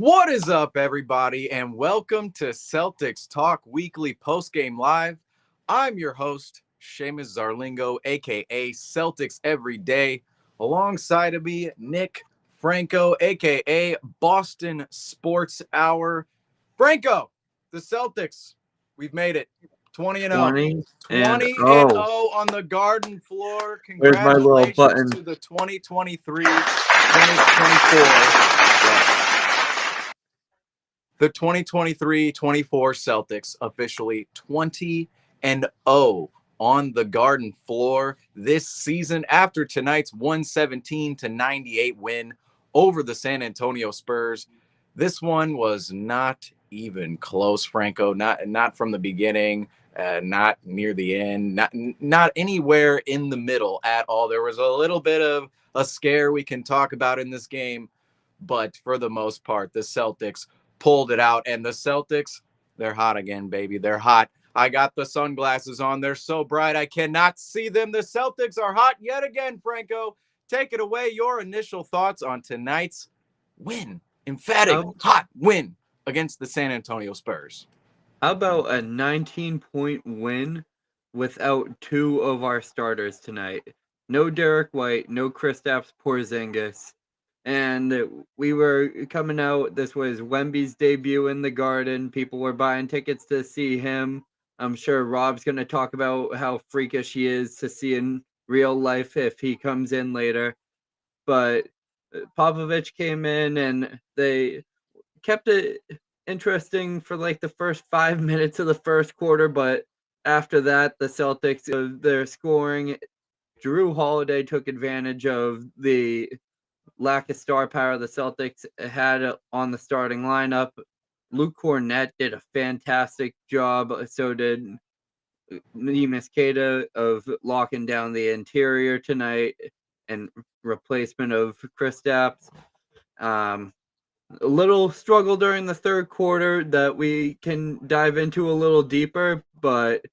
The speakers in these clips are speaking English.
What is up, everybody, and welcome to Celtics Talk Weekly Postgame Live. I'm your host, Seamus Zarlingo, a.k.a. Celtics Every Day. Alongside of me, Nick Franco, a.k.a. Boston Sports Hour. Franco, the Celtics, we've made it 20-0. 20 and 20-0 on the Garden floor. Where's my little Congratulations button? to the 2023-2024. The 2023-24 Celtics officially 20-0 on the Garden floor this season after tonight's 117-98 win over the San Antonio Spurs. This one was not even close, Franco. Not from the beginning, not near the end, not anywhere in the middle at all. There was a little bit of a scare we can talk about in this game, but for the most part, the Celtics pulled it out. And the Celtics, they're hot again, baby. They're hot. I got the sunglasses on. They're so bright I cannot see them. The Celtics are hot yet again, Franco. Take it away. Your initial thoughts on tonight's win. Emphatic, hot win against the San Antonio Spurs. How about a 19-point win without two of our starters tonight? No Derek White, no Kristaps Porzingis. And we were coming out, this was Wemby's debut in the Garden. People were buying tickets to see him. I'm sure Rob's going to talk about how freakish he is to see in real life if he comes in later. But Popovich came in and they kept it interesting for like the first 5 minutes of the first quarter, but after that, the Celtics, their scoring, Drew Holiday took advantage of the lack of star power the Celtics had on the starting lineup. Luke Cornett did a fantastic job. So did Neemias Queta of locking down the interior tonight and replacement of Kristaps. A little struggle during the third quarter that we can dive into a little deeper, but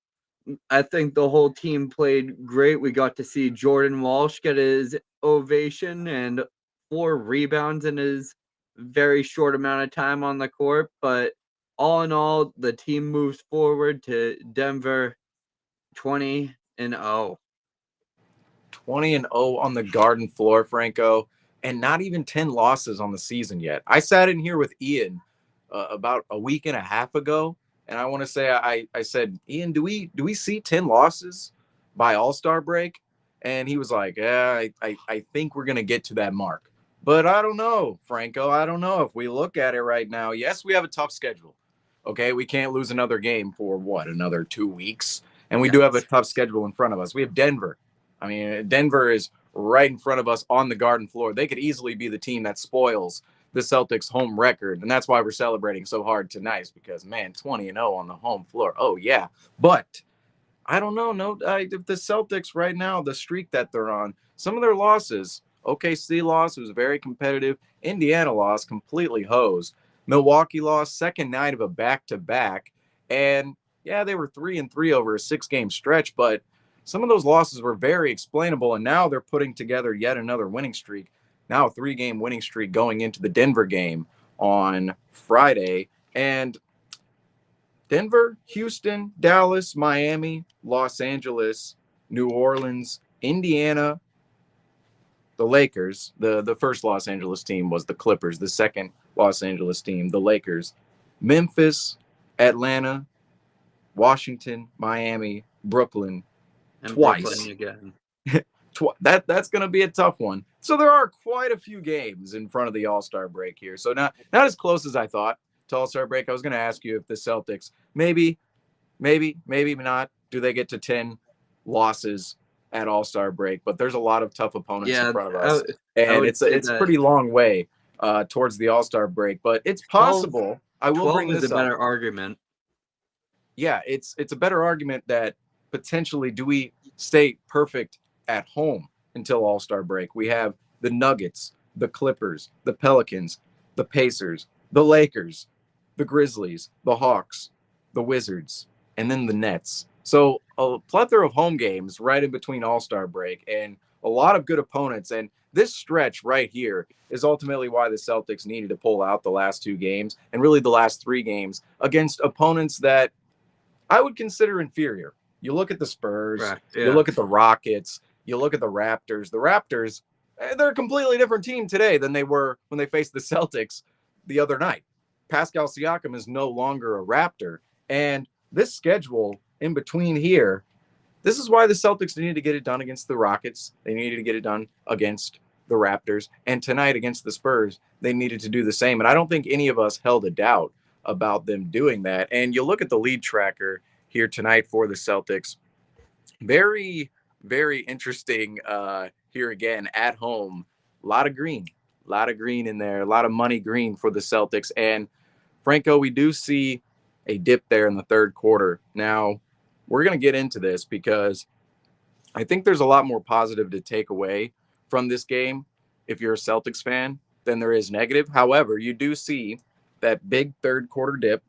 I think the whole team played great. We got to see Jordan Walsh get his ovation and 4 rebounds in his very short amount of time on the court. But all in all, the team moves forward to Denver 20-0. 20-0 on the Garden floor, Franco, and not even 10 losses on the season yet. I sat in here with Ian about a week and a half ago, and I want to say I said, Ian, do we see 10 losses by All-Star break? And he was like, yeah, I think we're going to get to that mark. But I don't know, Franco. I don't know. If we look at it right now, yes, we have a tough schedule. Okay, we can't lose another game for another 2 weeks. And we do have a tough schedule in front of us. We have Denver. I mean, Denver is right in front of us on the Garden floor. They could easily be the team that spoils the Celtics' home record. And that's why we're celebrating so hard tonight, because, man, 20-0 on the home floor. Oh, yeah. But I don't know. If the Celtics right now, the streak that they're on, some of their losses, OKC loss was very competitive. Indiana lost, completely hosed. Milwaukee lost, second night of a back-to-back. And, yeah, they were 3-3 over a 6-game stretch, but some of those losses were very explainable, and now they're putting together yet another winning streak. Now a 3-game winning streak going into the Denver game on Friday. And Denver, Houston, Dallas, Miami, Los Angeles, New Orleans, Indiana, the Lakers. The first Los Angeles team was the Clippers. The second Los Angeles team, the Lakers. Memphis, Atlanta, Washington, Miami, Brooklyn, And twice. Brooklyn again. That's going to be a tough one. So there are quite a few games in front of the All-Star break here. So not as close as I thought to All-Star break. I was going to ask you if the Celtics maybe not. Do they get to 10 losses at All-Star break? But there's a lot of tough opponents in front of us, and it's a pretty long way towards the All-Star break. But it's possible. I will bring this up. 12 is a better argument. Yeah, it's a better argument that potentially do we stay perfect at home until All-Star break. We have the Nuggets, the Clippers, the Pelicans, the Pacers, the Lakers, the Grizzlies, the Hawks, the Wizards, and then the Nets. So a plethora of home games right in between All-Star break. And a lot of good opponents. And this stretch right here is ultimately why the Celtics needed to pull out the last 2 games and really the last 3 games against opponents that I would consider inferior. You look at the Spurs, Correct. you Yeah. look at the Rockets, you look at the Raptors. The Raptors, they're a completely different team today than they were when they faced the Celtics the other night. Pascal Siakam is no longer a Raptor. And this schedule in between here, this is why the Celtics needed to get it done against the Rockets. They needed to get it done against the Raptors. And tonight against the Spurs, they needed to do the same. And I don't think any of us held a doubt about them doing that. And you look at the lead tracker here tonight for the Celtics. Very, very interesting here again at home. A lot of green in there, a lot of money green for the Celtics. And Franco, we do see a dip there in the third quarter. Now, we're going to get into this because I think there's a lot more positive to take away from this game if you're a Celtics fan than there is negative. However, you do see that big third quarter dip.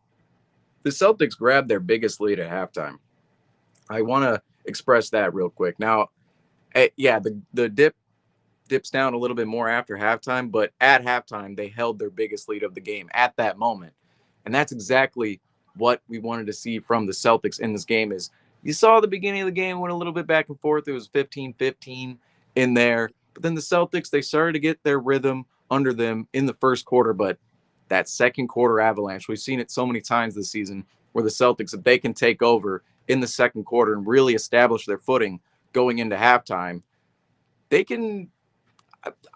The Celtics grabbed their biggest lead at halftime. I want to express that real quick. Now, yeah, the dips down a little bit more after halftime, but at halftime, they held their biggest lead of the game at that moment. And that's exactly what we wanted to see from the Celtics in this game is you saw the beginning of the game went a little bit back and forth. It was 15-15 in there. But then the Celtics, they started to get their rhythm under them in the first quarter. But that second quarter avalanche, we've seen it so many times this season where the Celtics, if they can take over in the second quarter and really establish their footing going into halftime, they can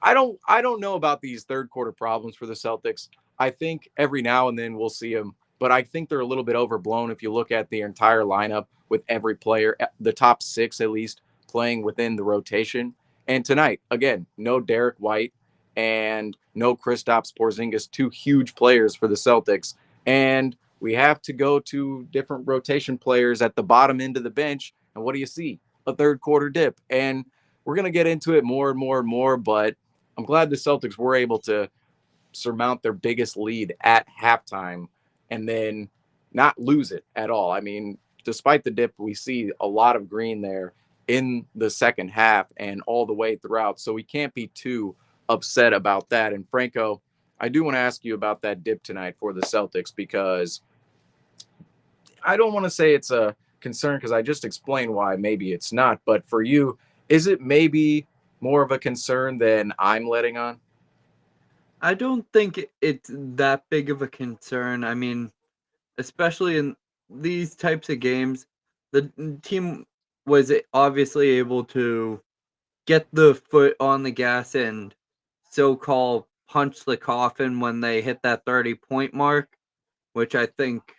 I don't know about these third quarter problems for the Celtics. I think every now and then we'll see them, but I think they're a little bit overblown if you look at the entire lineup with every player, the top 6 at least, playing within the rotation. And tonight, again, no Derek White and no Kristaps Porzingis, 2 huge players for the Celtics. And we have to go to different rotation players at the bottom end of the bench. And what do you see? A third quarter dip. And we're going to get into it more and more and more, but I'm glad the Celtics were able to surmount their biggest lead at halftime and then not lose it at all. I mean, despite the dip, we see a lot of green there in the second half and all the way throughout. So we can't be too upset about that. And Franco, I do want to ask you about that dip tonight for the Celtics because I don't want to say it's a concern because I just explained why maybe it's not. But for you, is it maybe more of a concern than I'm letting on? I don't think it's that big of a concern. I mean, especially in these types of games, the team was obviously able to get the foot on the gas and so-called punch the coffin when they hit that 30-point mark, which I think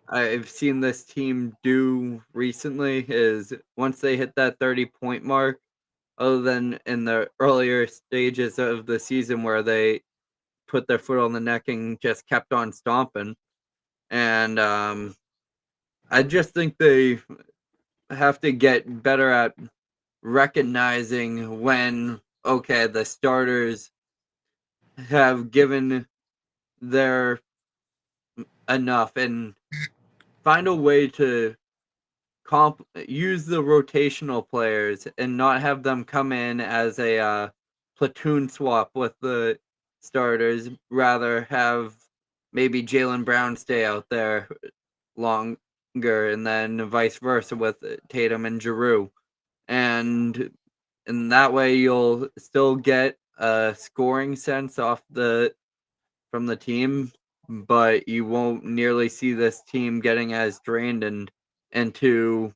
I've seen this team do recently is once they hit that 30-point mark, other than in the earlier stages of the season where they put their foot on the neck and just kept on stomping. And I just think they have to get better at recognizing when, okay, the starters have given their enough and find a way to use the rotational players and not have them come in as a platoon swap with the starters. Rather have maybe Jalen Brown stay out there longer, and then vice versa with Tatum and Giroux, and in that way you'll still get a scoring sense off the from the team, but you won't nearly see this team getting as drained and into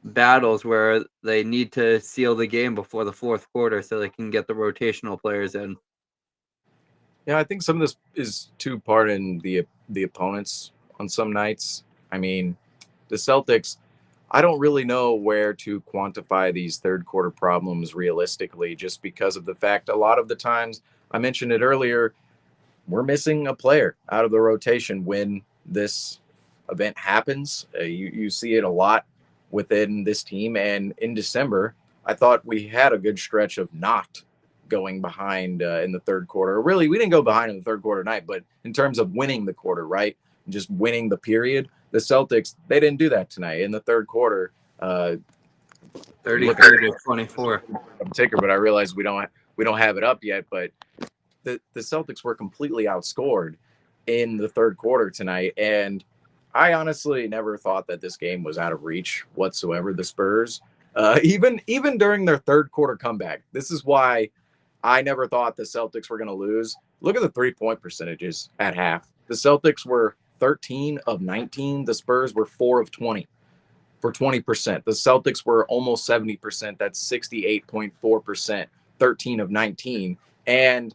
battles where they need to seal the game before the fourth quarter so they can get the rotational players in. Yeah, I think some of this is too part in the opponents on some nights. I mean, the Celtics, I don't really know where to quantify these third quarter problems realistically, just because of the fact a lot of the times I mentioned it earlier, we're missing a player out of the rotation when this event happens. You see it a lot within this team. And in December, I thought we had a good stretch of not going behind in the third quarter. Really, we didn't go behind in the third quarter tonight, but in terms of winning the quarter, right? Just winning the period, the Celtics, they didn't do that tonight in the third quarter. Looking 33 to 24. at the ticker, but I realize we don't have it up yet. But the Celtics were completely outscored in the third quarter tonight, and I honestly never thought that this game was out of reach whatsoever. The Spurs, even during their third quarter comeback, this is why I never thought the Celtics were going to lose. Look at the 3-point percentages at half. The Celtics were 13 of 19. The Spurs were 4 of 20 for 20%. The Celtics were almost 70%. That's 68.4%, 13 of 19. And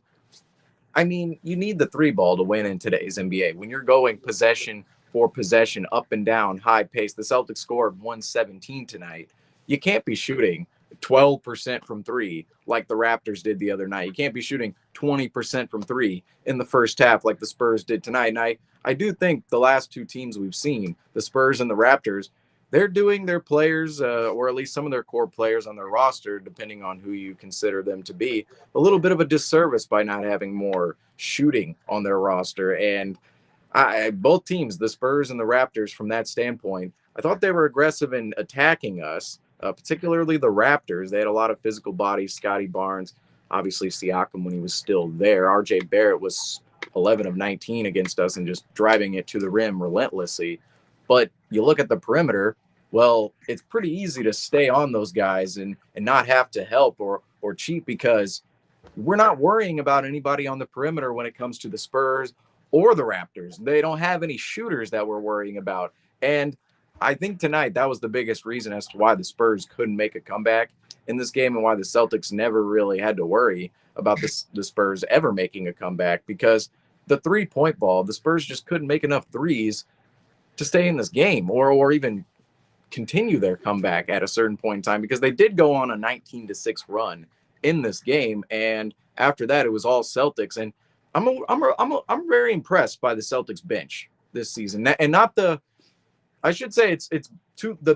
I mean, you need the three ball to win in today's NBA. When you're going possession for possession, up and down, high pace, the Celtics scored 117 tonight. You can't be shooting 12% from three like the Raptors did the other night. You can't be shooting 20% from three in the first half like the Spurs did tonight. And I do think the last two teams we've seen, the Spurs and the Raptors, they're doing their players, or at least some of their core players on their roster, depending on who you consider them to be, a little bit of a disservice by not having more shooting on their roster. And both teams, the Spurs and the Raptors, from that standpoint, I thought they were aggressive in attacking us, particularly the Raptors. They had a lot of physical bodies. Scotty Barnes, obviously Siakam when he was still there. RJ Barrett was 11 of 19 against us and just driving it to the rim relentlessly. But you look at the perimeter, well, it's pretty easy to stay on those guys and not have to help or cheat, because we're not worrying about anybody on the perimeter when it comes to the Spurs or the Raptors. They don't have any shooters that we're worrying about. And I think tonight that was the biggest reason as to why the Spurs couldn't make a comeback in this game and why the Celtics never really had to worry about the Spurs ever making a comeback, because the 3-point ball, the Spurs just couldn't make enough threes to stay in this game or even continue their comeback at a certain point in time, because they did go on a 19-6 run in this game, and after that it was all Celtics. And I'm very impressed by the Celtics bench this season, and not the, I should say it's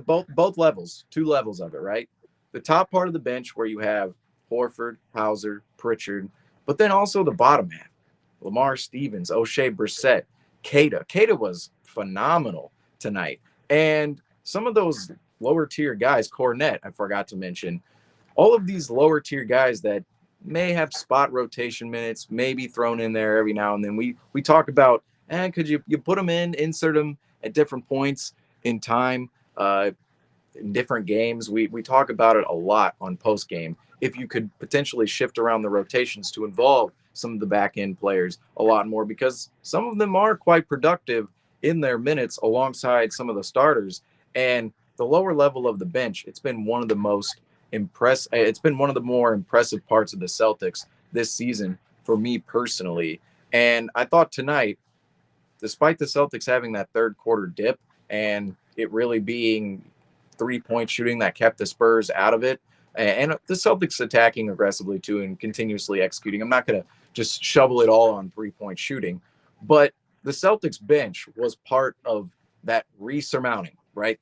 both levels, two levels of it, right? The top part of the bench where you have Horford, Hauser, Pritchard, but then also the bottom half, Lamar Stevens, O'Shea Brissett, Kata. Kata was phenomenal tonight. And some of those lower tier guys, Cornette, I forgot to mention, all of these lower tier guys that may have spot rotation minutes, may be thrown in there every now and then. We talk about, could you put them insert them at different points in time, in different games. We talk about it a lot on post game. If you could potentially shift around the rotations to involve some of the back end players a lot more, because some of them are quite productive in their minutes alongside some of the starters. And the lower level of the bench, it's been one of the most it's been one of the more impressive parts of the Celtics this season for me personally. And I thought tonight, despite the Celtics having that third quarter dip and it really being 3-point shooting that kept the Spurs out of it, and the Celtics attacking aggressively too and continuously executing, I'm not going to just shovel it all on 3-point shooting, but the Celtics bench was part of that resurmounting, right?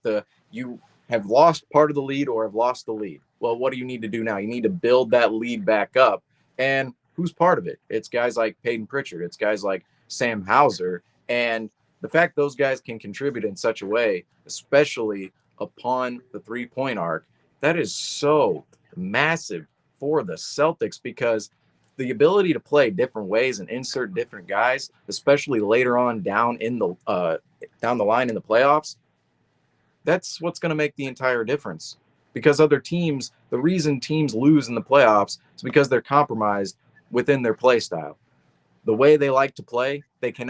You have lost part of the lead or have lost the lead. Well, what do you need to do now? You need to build that lead back up. And who's part of it? It's guys like Peyton Pritchard. It's guys like Sam Hauser. And the fact those guys can contribute in such a way, especially upon the 3-point arc, that is so massive for the Celtics, because the ability to play different ways and insert different guys, especially later on down the line in the playoffs, that's what's going to make the entire difference. Because other teams, the reason teams lose in the playoffs is because they're compromised within their play style. The way they like to play, they can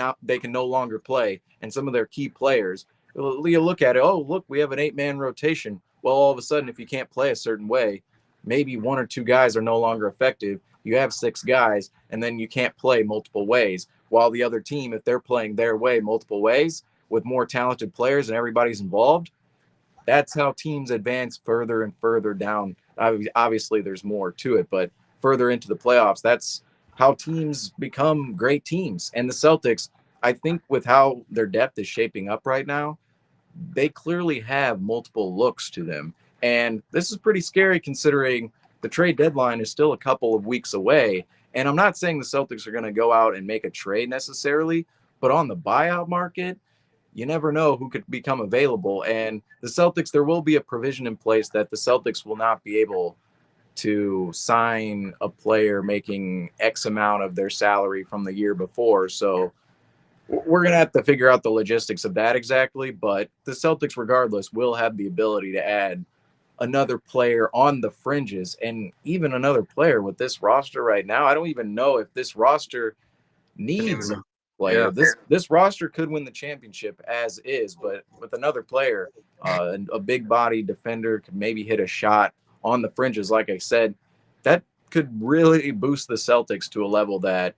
no longer play. And some of their key players, you look at it, oh, look, we have an 8-man rotation. Well, all of a sudden, if you can't play a certain way, maybe 1 or 2 guys are no longer effective. You have 6 guys, and then you can't play multiple ways. While the other team, if they're playing their way multiple ways with more talented players and everybody's involved, that's how teams advance further and further down. Obviously, there's more to it, but further into the playoffs, that's how teams become great teams. And the Celtics, I think with how their depth is shaping up right now, they clearly have multiple looks to them. And this is pretty scary considering the trade deadline is still a couple of weeks away. And I'm not saying the Celtics are going to go out and make a trade necessarily, but on the buyout market, you never know who could become available. And the Celtics, there will be a provision in place that the Celtics will not be able to sign a player making X amount of their salary from the year before. So we're going to have to figure out the logistics of that exactly. But the Celtics, regardless, will have the ability to add another player on the fringes, and even another player with this roster right now. I don't even know if this roster needs a player. Yeah. This roster could win the championship as is, but with another player, a big body defender could maybe hit a shot on the fringes. Like I said, that could really boost the Celtics to a level that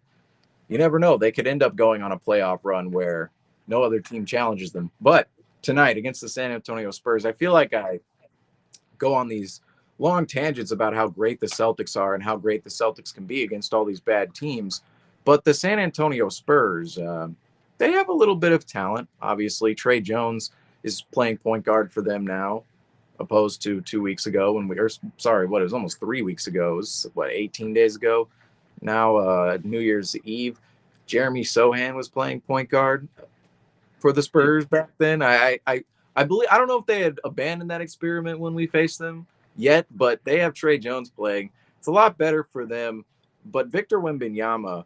you never know. They could end up going on a playoff run where no other team challenges them. But tonight against the San Antonio Spurs, I feel like I go on these long tangents about how great the Celtics are and how great the Celtics can be against all these bad teams. But the San Antonio Spurs, they have a little bit of talent. Obviously, Trey Jones is playing point guard for them now, opposed to 2 weeks ago when we are sorry, what, it was almost 3 weeks ago. It was what, 18 days ago. Now, New Year's Eve, Jeremy Sohan was playing point guard for the Spurs back then. I believe, I don't know if they had abandoned that experiment when we faced them yet, but they have Trey Jones playing. It's a lot better for them. But Victor Wembanyama,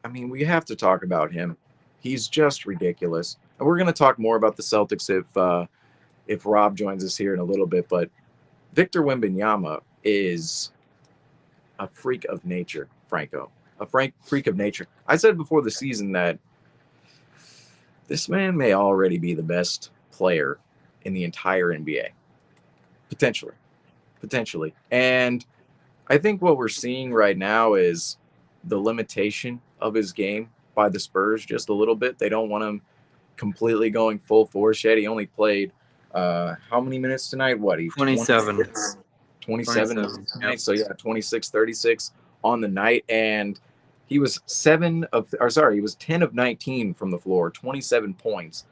I mean, we have to talk about him. He's just ridiculous. And we're going to talk more about the Celtics if Rob joins us here in a little bit. But Victor Wembanyama is a freak of nature, Franco. A freak of nature. I said before the season that this man may already be the best player in the entire NBA. Potentially. Potentially. And I think what we're seeing right now is the limitation of his game by the Spurs just a little bit. They don't want him completely going full force yet. He only played how many minutes tonight? What, he 27. 27 27. tonight. Yep. So yeah, 26, 36 on the night. And he was he was 10 of 19 from the floor, 27 points,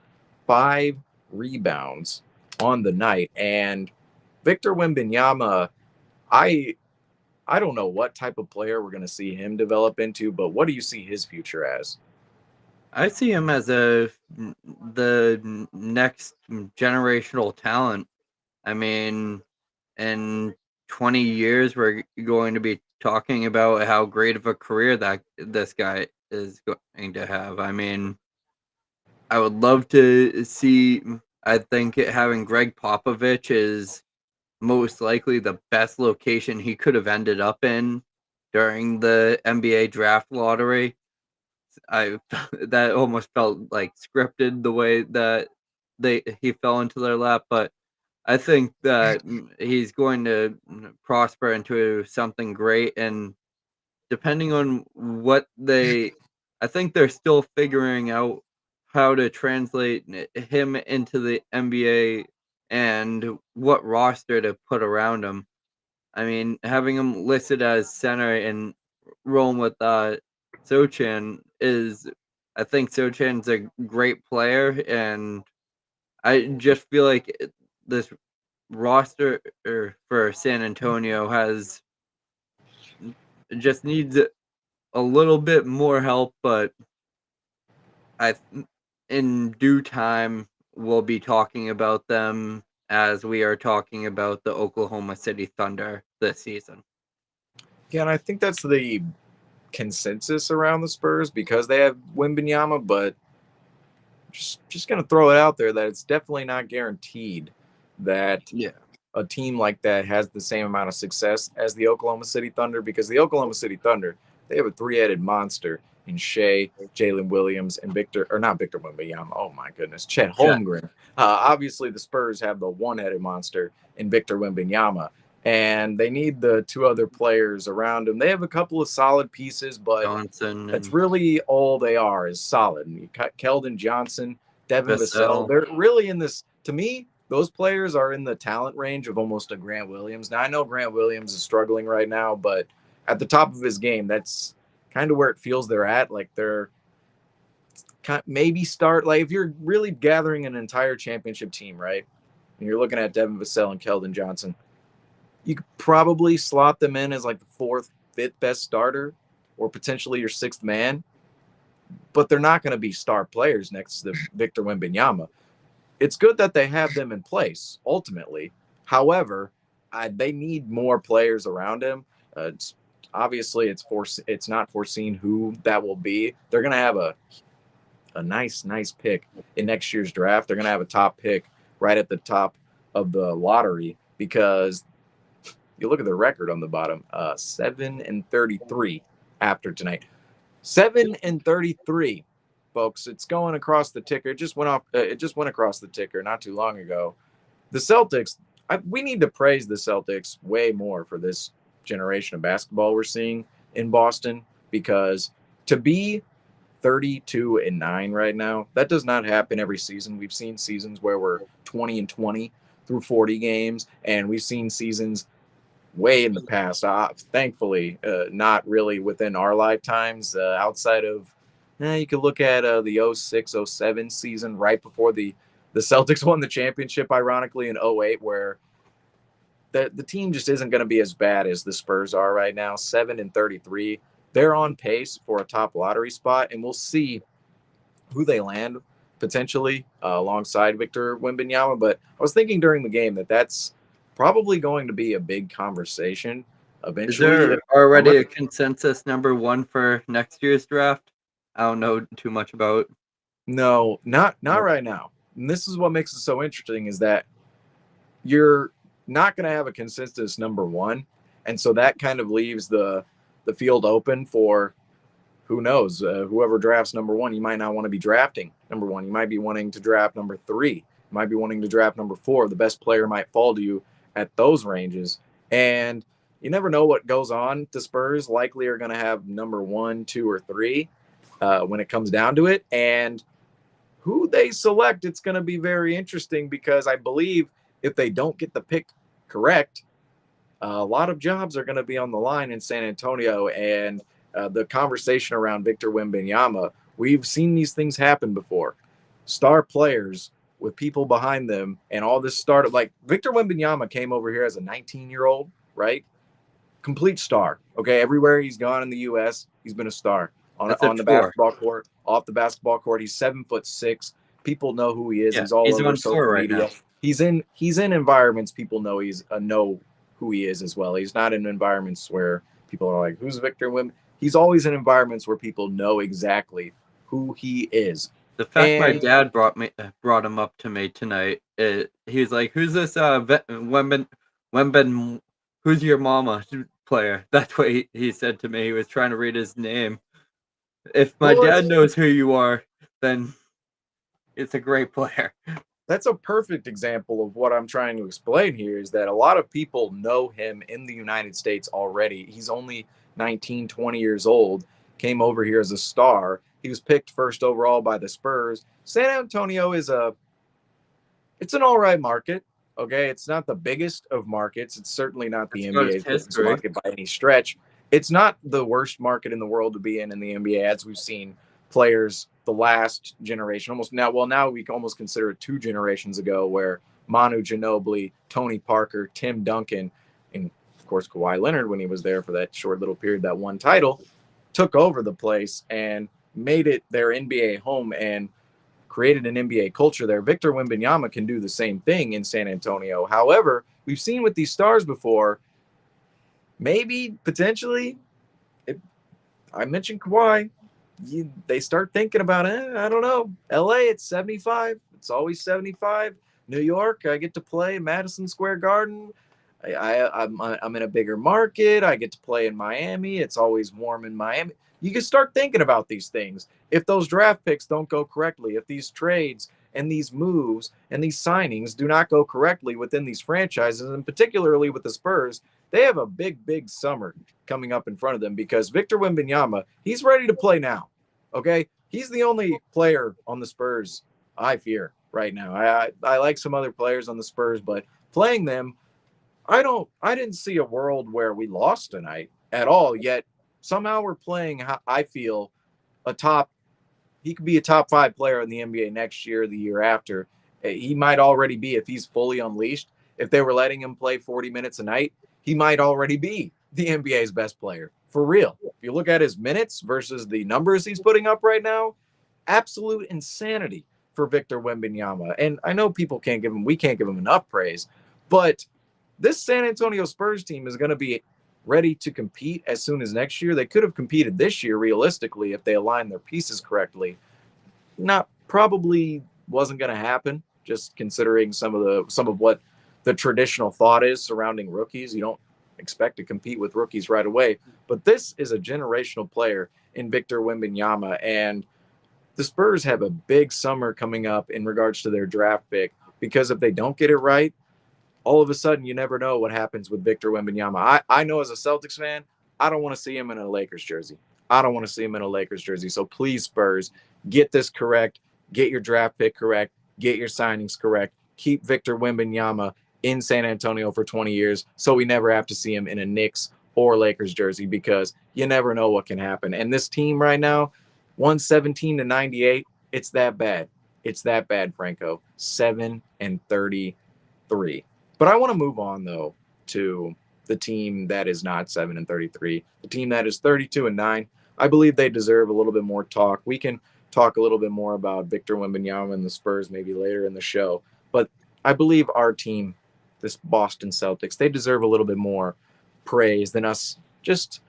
5 rebounds on the night. And Victor Wembanyama, I I don't know what type of player we're going to see him develop into, but what do you see his future as? I see him as the next generational talent. I mean, in 20 years, we're going to be talking about how great of a career that this guy is going to have. I mean, I would love to see. I think having Greg Popovich is most likely the best location he could have ended up in during the NBA draft lottery. I that almost felt like scripted the way that he fell into their lap, but I think that he's going to prosper into something great. And depending on I think they're still figuring out how to translate him into the NBA and what roster to put around him. I mean, having him listed as center and rolling with Sochan is, I think Sochan's a great player, and I just feel like this roster for San Antonio has just needs a little bit more help, but I in due time we'll be talking about them as we are talking about the Oklahoma City Thunder this season. Yeah, and I think that's the consensus around the Spurs because they have Wembanyama, but just going to throw it out there that it's definitely not guaranteed that Yeah. a team like that has the same amount of success as the Oklahoma City Thunder, because the Oklahoma City Thunder, they have a three-headed monster in Shea, Jalen Williams, and not Victor Wembanyama. Oh my goodness, Chet Holmgren. Obviously, the Spurs have the one-headed monster in Victor Wembanyama, and they need the two other players around him. They have a couple of solid pieces, but Johnson that's and really all they are is solid. And you got Keldon Johnson, Devin Vassell. Vassell. They're really in this, to me, those players are in the talent range of almost a Grant Williams. Now, I know Grant Williams is struggling right now, but at the top of his game, that's kind of where it feels they're at. Like they're maybe start, like if you're really gathering an entire championship team, right? And you're looking at Devin Vassell and Keldon Johnson, you could probably slot them in as like the fourth, fifth best starter or potentially your sixth man. but they're not going to be star players next to Victor Wembanyama. It's good that they have them in place ultimately. However, they need more players around him. It's, obviously, it's not foreseen who that will be. They're going to have a nice pick in next year's draft. They're going to have a top pick right at the top of the lottery because you look at the record on the bottom, 7-33 after tonight. 7-33, folks. It's going across the ticker. It just went off. It just went across the ticker not too long ago. The Celtics. We need to praise the Celtics way more for this generation of basketball we're seeing in Boston, because to be 32-9 right now, that does not happen every season. We've seen seasons where we're 20-20 through 40 games, and we've seen seasons way in the past. Thankfully, not really within our lifetimes. Outside of, you could look at the 06-07 season right before the Celtics won the championship, ironically, in 08, where the team just isn't going to be as bad as the Spurs are right now. 7-33. They're on pace for a top lottery spot, and we'll see who they land potentially alongside Victor Wembanyama. But I was thinking during the game that's probably going to be a big conversation Is eventually. there already a consensus number one for next year's draft? I don't know too much about. No, not right now. And this is what makes it so interesting, is that you're not going to have a consensus number one, and so that kind of leaves the field open for who knows, whoever drafts number one. You might not want to be drafting number one. You might be wanting to draft number three. You might be wanting to draft number four. The best player might fall to you at those ranges, and you never know what goes on. The Spurs likely are going to have number 1, 2, or 3 when it comes down to it, and who they select, it's going to be very interesting, because I believe if they don't get the pick correct, a lot of jobs are going to be on the line in San Antonio. And the conversation around Victor Wembanyama, we've seen these things happen before. Star players with people behind them, and all this started like Victor Wembanyama came over here as a 19-year-old, right? Complete star. Okay, everywhere he's gone in the U.S., he's been a star on the basketball court, off the basketball court. He's 7'6". People know who he is. Yeah, he's all over on social right media. Now. He's in environments people know know who he is as well. He's not in environments where people are like, "Who's Victor Wim?" He's always in environments where people know exactly who he is. The fact my dad brought him up to me tonight, he was like, "Who's this Wemben, who's your mama player?" That's what he said to me. He was trying to read his name. If my dad knows who you are, then it's a great player. That's a perfect example of what I'm trying to explain here, is that a lot of people know him in the United States already. He's only 19, 20 years old, came over here as a star. He was picked first overall by the Spurs. San Antonio it's an all right market. Okay, it's not the biggest of markets. It's certainly not the NBA's biggest market by any stretch. It's not the worst market in the world to be in the NBA, as we've seen players the last generation almost now. Well, now we can almost consider it 2 generations ago, where Manu Ginobili, Tony Parker, Tim Duncan, and of course Kawhi Leonard, when he was there for that short little period, that one title, took over the place and made it their NBA home and created an NBA culture there. Victor Wembanyama can do the same thing in San Antonio. However, we've seen with these stars before, maybe potentially, I mentioned Kawhi, they start thinking about it. I don't know. LA, it's 75. It's always 75. New York, I get to play Madison Square Garden. I'm in a bigger market. I get to play in Miami. It's always warm in Miami. You can start thinking about these things. If those draft picks don't go correctly, if these trades and these moves and these signings do not go correctly within these franchises, and particularly with the Spurs, they have a big summer coming up in front of them, because Victor Wembanyama, he's ready to play now. Okay? He's the only player on the Spurs I fear right now. I like some other players on the Spurs, but playing them, I didn't see a world where we lost tonight at all. Yet somehow we're playing, I feel, he could be a top 5 player in the NBA next year, the year after. He might already be, if he's fully unleashed. If they were letting him play 40 minutes a night, he might already be the NBA's best player, for real. you look at his minutes versus the numbers he's putting up right now, absolute insanity for Victor Wembanyama. And I know we can't give him enough praise, but this San Antonio Spurs team is going to be ready to compete as soon as next year. They could have competed this year realistically if they aligned their pieces correctly. Not probably wasn't going to happen, just considering some of what the traditional thought is surrounding rookies. You don't expect to compete with rookies right away, but this is a generational player in Victor Wembanyama, and the Spurs have a big summer coming up in regards to their draft pick, because if they don't get it right, all of a sudden you never know what happens with Victor Wembanyama. I know as a Celtics fan, I don't want to see him in a Lakers jersey. I don't want to see him in a Lakers jersey. So please, Spurs, get this correct. Get your draft pick correct. Get your signings correct. Keep Victor Wembanyama in San Antonio for 20 years so we never have to see him in a Knicks or Lakers jersey, because you never know what can happen. And this team right now, 117-98, it's that bad. It's that bad, Franco. 7-33. But I want to move on, though, to the team that is not 7-33, the team that is 32-9. I believe they deserve a little bit more talk. We can talk a little bit more about Victor Wembanyama and the Spurs maybe later in the show. But I believe our team, this Boston Celtics, they deserve a little bit more praise than us just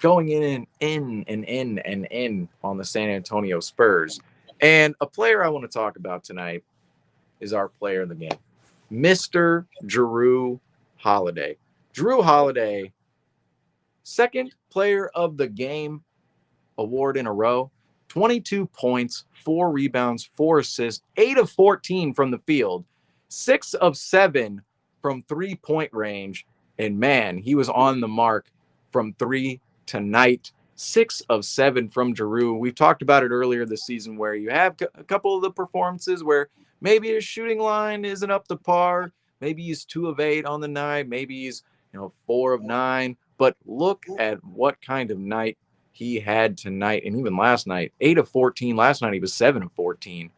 going in on the San Antonio Spurs. And a player I want to talk about tonight is our player of the game, Mr. Jrue Holiday. Jrue Holiday, second player of the game award in a row, 22 points, 4 rebounds, 4 assists, 8 of 14 from the field, 6 of 7 from 3-point range. And man, he was on the mark from 3 tonight. 6 of 7 from Jrue. We've talked about it earlier this season where you have a couple of the performances where maybe his shooting line isn't up to par. Maybe he's 2 of 8 on the night. Maybe he's 4 of 9. But look at what kind of night he had tonight, and even last night. 8 of 14. Last night he was 7 of 14.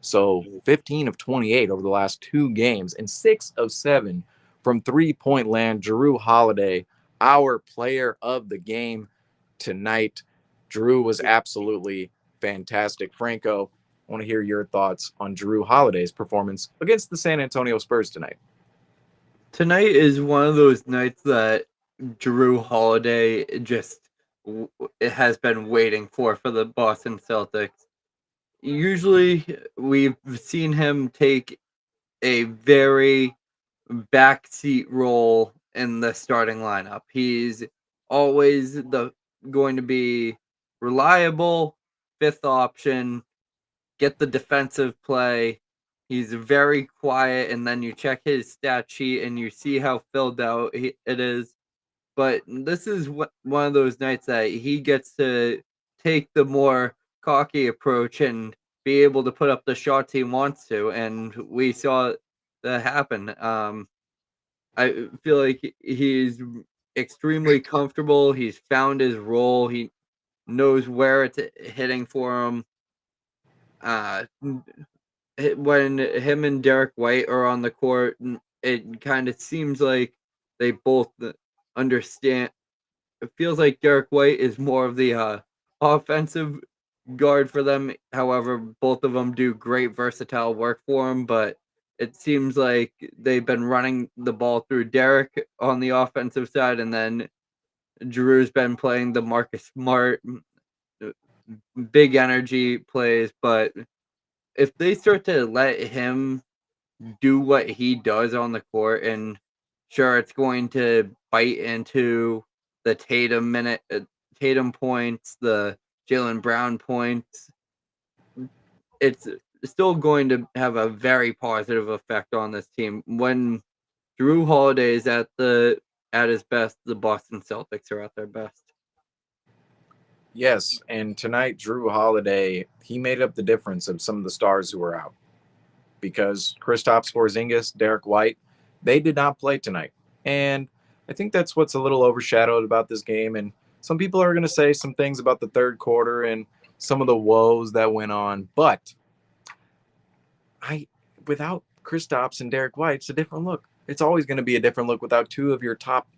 So 15 of 28 over the last 2 games, and 6 of 7 from 3-point land. Jrue Holiday, our player of the game tonight. Jrue was absolutely fantastic. Franco, I want to hear your thoughts on Jrue Holiday's performance against the San Antonio Spurs tonight. Tonight is one of those nights that Jrue Holiday it has been waiting for the Boston Celtics. Usually, we've seen him take a very backseat role in the starting lineup. He's always going to be reliable, fifth option, get the defensive play. He's very quiet, and then you check his stat sheet and you see how filled out it is. But this is one of those nights that he gets to take the more cocky approach and be able to put up the shots he wants to, and we saw that happen. I feel like he's extremely comfortable. He's found his role. He knows where it's hitting for him. When him and Derek White are on the court, it kind of seems like they both understand. It feels like Derek White is more of the offensive guard for them. However, both of them do great versatile work for him, but it seems like they've been running the ball through Derek on the offensive side, and then Drew's been playing the Marcus Smart uh, big energy plays. But if they start to let him do what he does on the court, and sure, it's going to bite into the Tatum points, the Jaylen Brown points. It's still going to have a very positive effect on this team. When Jrue Holiday is at his best, the Boston Celtics are at their best. Yes, and tonight Jrue Holiday, he made up the difference of some of the stars who were out, because Kristaps Porzingis, Derek White, they did not play tonight. And I think that's what's a little overshadowed about this game. And some people are going to say some things about the third quarter and some of the woes that went on. But without Kristaps and Derek White, it's a different look. It's always going to be a different look without 2 of your top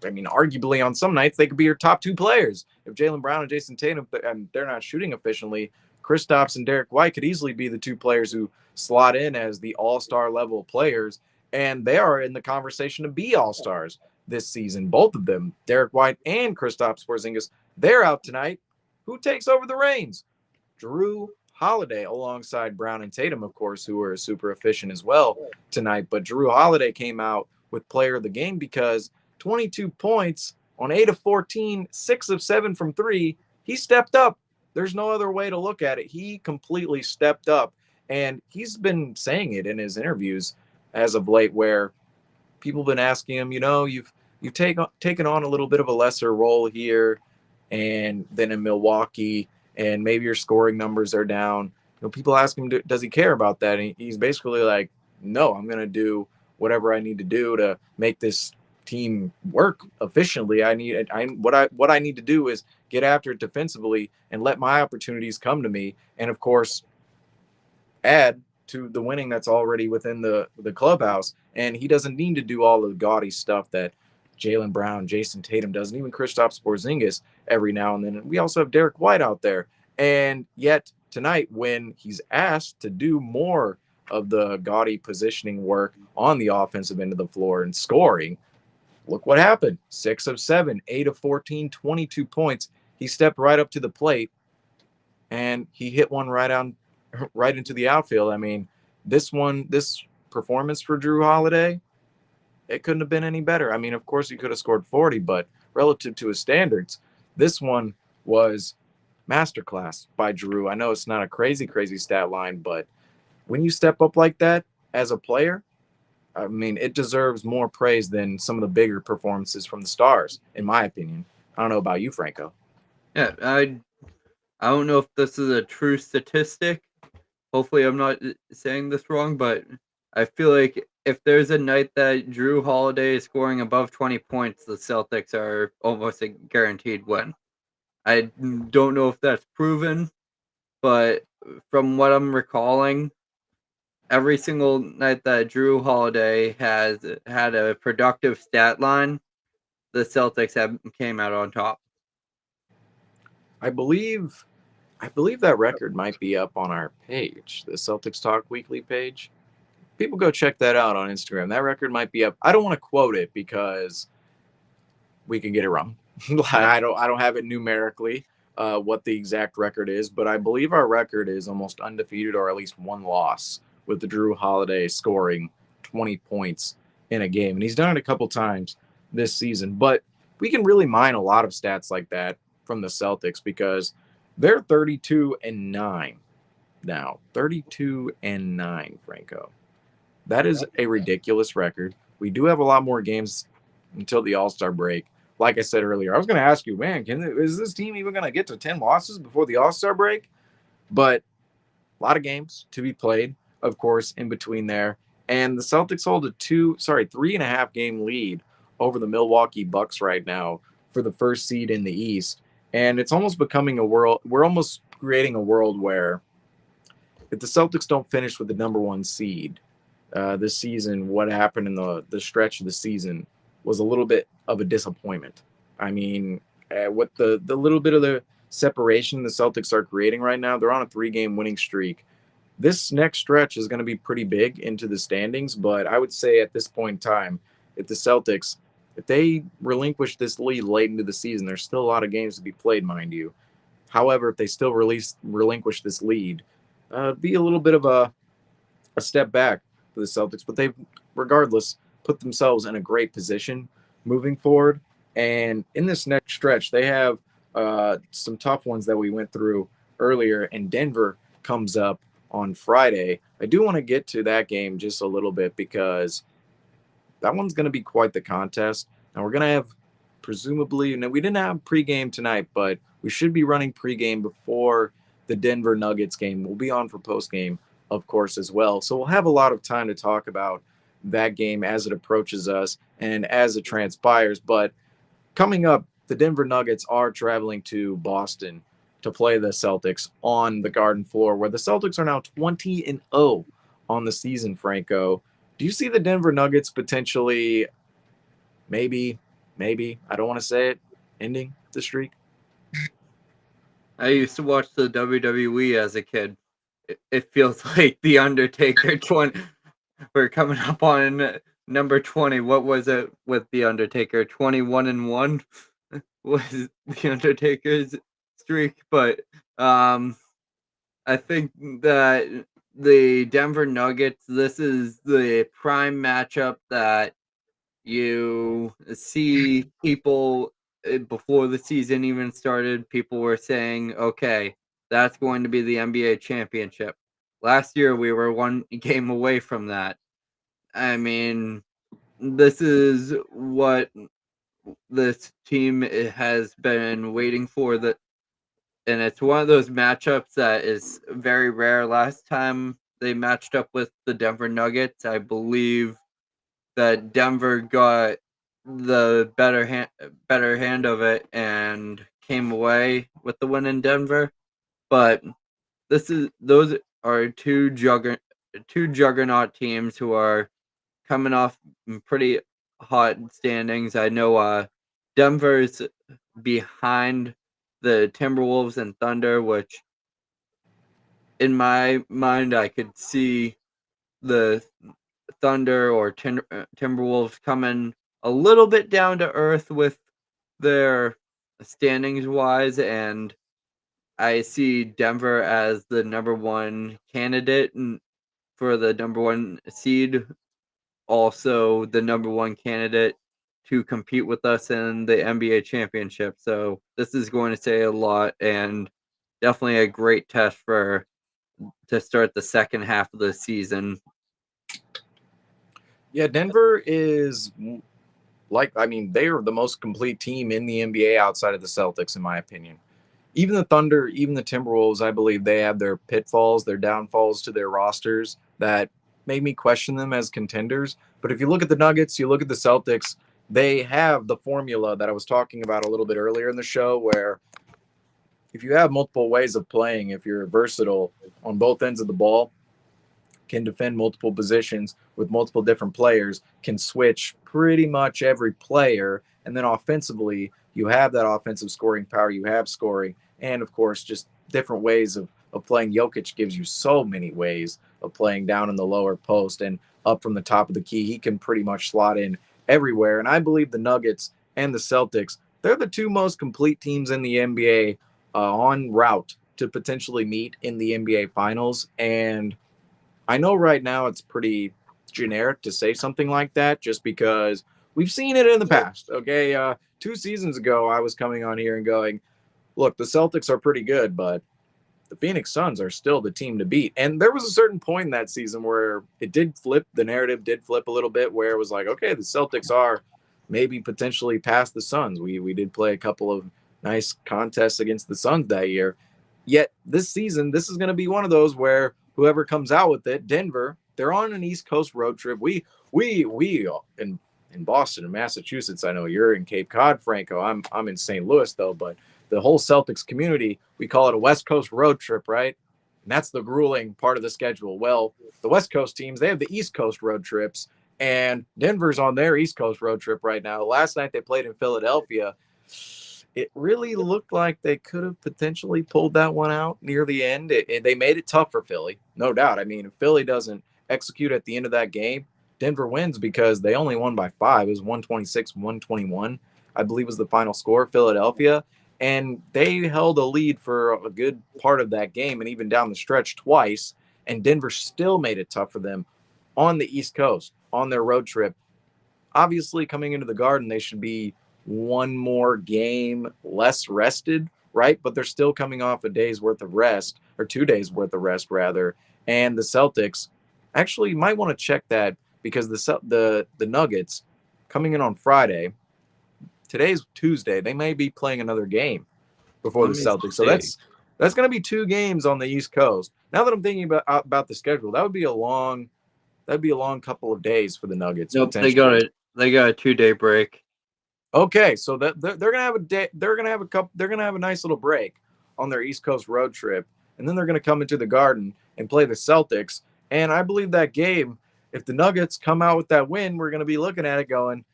I mean, arguably on some nights they could be your top two players. If Jaylen Brown and Jason Tatum, they're not shooting efficiently, Kristaps and Derek White could easily be the two players who slot in as the all-star level players, and they are in the conversation to be all-stars this season. Both of them, Derek White and Kristaps Porzingis, they're out tonight. Who takes over the reins? Jrue Holiday alongside Brown and Tatum, of course, who are super efficient as well tonight. But Jrue Holiday came out with player of the game because 22 points on 8 of 14, 6 of 7 from 3. He stepped up. There's no other way to look at it. He completely stepped up. And he's been saying it in his interviews as of late, where people have been asking him, you've taken on a little bit of a lesser role here and then in Milwaukee, and maybe your scoring numbers are down. People ask him, does he care about that? And he's basically like, no, I'm going to do whatever I need to do to make this team work efficiently. What I need to do is get after it defensively and let my opportunities come to me. And of course, add to the winning that's already within the clubhouse. And he doesn't need to do all the gaudy stuff that Jaylen Brown, Jason Tatum does, and even Kristaps Porzingis every now and then. And we also have Derek White out there. And yet tonight, when he's asked to do more of the gaudy positioning work on the offensive end of the floor and scoring, look what happened. 6 of 7, 8 of 14, 22 points. He stepped right up to the plate and he hit one right into the outfield. I mean, this performance for Jrue Holiday, it couldn't have been any better. I mean, of course, he could have scored 40, but relative to his standards, this one was masterclass by Jrue. I know it's not a crazy stat line, but when you step up like that as a player, I mean, it deserves more praise than some of the bigger performances from the Stars, in my opinion. I don't know about you, Franco. Yeah, I don't know if this is a true statistic. Hopefully I'm not saying this wrong, but I feel like if there's a night that Jrue Holiday is scoring above 20 points, the Celtics are almost a guaranteed win. I don't know if that's proven, but from what I'm recalling, every single night that Jrue Holiday has had a productive stat line, the Celtics came out on top. I believe that record might be up on our page, the Celtics Talk Weekly page. People go check that out on Instagram. That record might be up. I don't want to quote it because we can get it wrong. I don't have it numerically what the exact record is, but I believe our record is almost undefeated or at least one loss with the Jrue Holiday scoring 20 points in a game. And he's done it a couple times this season. But we can really mine a lot of stats like that from the Celtics because they're 32-9 now. 32-9, Franco. That is a ridiculous record. We do have a lot more games until the All-Star break. Like I said earlier, I was going to ask you, man, is this team even going to get to 10 losses before the All-Star break? But a lot of games to be played, of course, in between there. And the Celtics hold a 3.5 game lead over the Milwaukee Bucks right now for the first seed in the East. And it's almost becoming we're almost creating a world where if the Celtics don't finish with the number one seed this season, what happened in the stretch of the season was a little bit of a disappointment. I mean, with the little bit of the separation the Celtics are creating right now, they're on a 3-game winning streak. This next stretch is going to be pretty big into the standings, but I would say at this point in time, if the Celtics, if they relinquish this lead late into the season, there's still a lot of games to be played, mind you. However, if they still relinquish this lead, be a little bit of a step back for the Celtics, but they've regardless put themselves in a great position moving forward. And in this next stretch, they have some tough ones that we went through earlier, and Denver comes up on Friday. I do want to get to that game just a little bit because that one's going to be quite the contest. And we're going to have presumably, we didn't have pregame tonight, but we should be running pregame before the Denver Nuggets game. We'll be on for postgame, of course, as well. So we'll have a lot of time to talk about that game as it approaches us and as it transpires. But coming up, the Denver Nuggets are traveling to Boston to play the Celtics on the Garden floor, where the Celtics are now 20-0 on the season, Franco. Do you see the Denver Nuggets potentially maybe maybe, I don't want to say it, ending the streak. I used to watch the WWE as a kid. It feels like the Undertaker 20. We're coming up on number 20. What was it with the Undertaker? 21-1 was the Undertaker's streak, but I think that the Denver Nuggets, this is the prime matchup that you see people before the season even started. People were saying, okay, that's going to be the NBA championship. Last year, we were one game away from that. I mean, this is what this team has been waiting for. And it's one of those matchups that is very rare. Last time they matched up with the Denver Nuggets, I believe that Denver got the better hand of it and came away with the win in Denver. But those are two juggernaut teams who are coming off pretty hot standings. I know Denver's behind the Timberwolves and Thunder, which in my mind I could see the Thunder or Timberwolves coming a little bit down to earth with their standings wise, and I see Denver as the number one candidate for the number one seed, also the number one candidate to compete with us in the NBA championship. So this is going to say a lot and definitely a great test to start the second half of the season. Yeah, Denver is they are the most complete team in the NBA outside of the Celtics, in my opinion. Even the Thunder, even the Timberwolves, I believe they have their pitfalls, their downfalls to their rosters that made me question them as contenders. But if you look at the Nuggets, you look at the Celtics, they have the formula that I was talking about a little bit earlier in the show, where if you have multiple ways of playing, if you're versatile on both ends of the ball, can defend multiple positions with multiple different players, can switch pretty much every player. And then offensively, you have that offensive scoring power, you have scoring, and of course, just different ways of playing. Jokic gives you so many ways of playing down in the lower post and up from the top of the key. He can pretty much slot in everywhere. And I believe the Nuggets and the Celtics, they're the two most complete teams in the NBA on route to potentially meet in the NBA Finals. And I know right now it's pretty generic to say something like that just because we've seen it in the past. Okay. 2 seasons ago, I was coming on here and going, look, the Celtics are pretty good, but the Phoenix Suns are still the team to beat. And there was a certain point in that season where it did flip, the narrative did flip a little bit, where it was like, okay, the Celtics are maybe potentially past the Suns. We did play a couple of nice contests against the Suns that year. Yet this season, this is going to be one of those where whoever comes out with it, Denver, they're on an East Coast road trip. We in Boston and Massachusetts. I know you're in Cape Cod, Franco. I'm in St. Louis though, but the whole Celtics community, we call it a West Coast road trip, right? And that's the grueling part of the schedule. Well, the West Coast teams, they have the East Coast road trips, and Denver's on their East Coast road trip right now. Last night they played in Philadelphia. It really looked like they could have potentially pulled that one out near the end. They made it tough for Philly, no doubt. I mean, if Philly doesn't execute at the end of that game, Denver wins because they only won by 5. It was 126-121, I believe was the final score, Philadelphia. And they held a lead for a good part of that game and even down the stretch twice. And Denver still made it tough for them on the East Coast, on their road trip. Obviously, coming into the Garden, they should be one more game less rested, right? But they're still coming off a day's worth of rest, or 2 days worth of rest, rather. And the Celtics actually might want to check that because the Nuggets coming in on Friday. Today's Tuesday. They may be playing another game before Let the me Celtics. So see. that's going to be 2 games on the East Coast. Now that I'm thinking about the schedule, that'd be a long couple of days for the Nuggets Nope, potentially. they got a 2-day break. Okay, so that they're gonna have a day. They're gonna have a couple. They're gonna have a nice little break on their East Coast road trip, and then they're gonna come into the Garden and play the Celtics. And I believe that game, if the Nuggets come out with that win, we're gonna be looking at it going,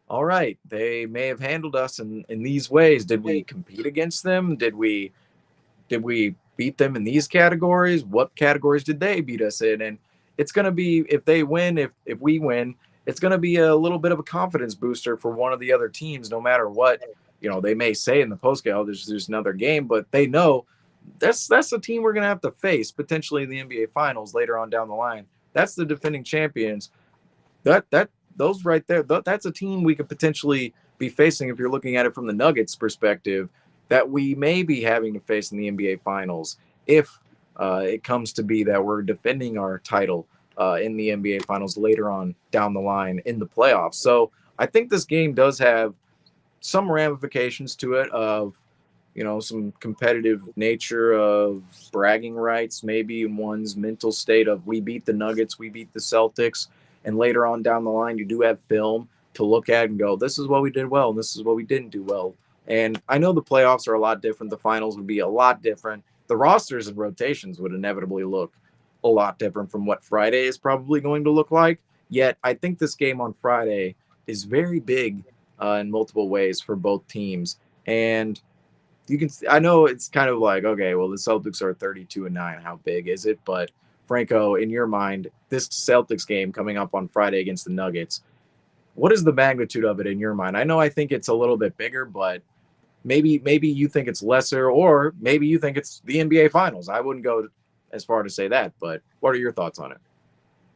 all right, they may have handled us in these ways. Did we compete against them? Did we beat them in these categories? What categories did they beat us in? And it's going to be, if they win, if we win, it's going to be a little bit of a confidence booster for one of the other teams, no matter what they may say in the postgame. Oh, there's another game, but they know that's a team we're going to have to face potentially in the NBA Finals later on down the line. That's the defending champions. That those right there, that's a team we could potentially be facing if you're looking at it from the Nuggets perspective, that we may be having to face in the NBA Finals if it comes to be that we're defending our title in the NBA Finals later on down the line in the playoffs. So I think this game does have some ramifications to it of some competitive nature of bragging rights, maybe in one's mental state of we beat the Nuggets, we beat the Celtics, and later on down the line, you do have film to look at and go, this is what we did well, and this is what we didn't do well. And I know the playoffs are a lot different. The finals would be a lot different. The rosters and rotations would inevitably look a lot different from what Friday is probably going to look like. Yet, I think this game on Friday is very big in multiple ways for both teams. And I know it's kind of like, okay, well, the Celtics are 32-9. How big is it? But Franco, in your mind, this Celtics game coming up on Friday against the Nuggets, what is the magnitude of it in your mind? I think it's a little bit bigger, but maybe you think it's lesser, or maybe you think it's the NBA Finals. I wouldn't go as far to say that, but what are your thoughts on it?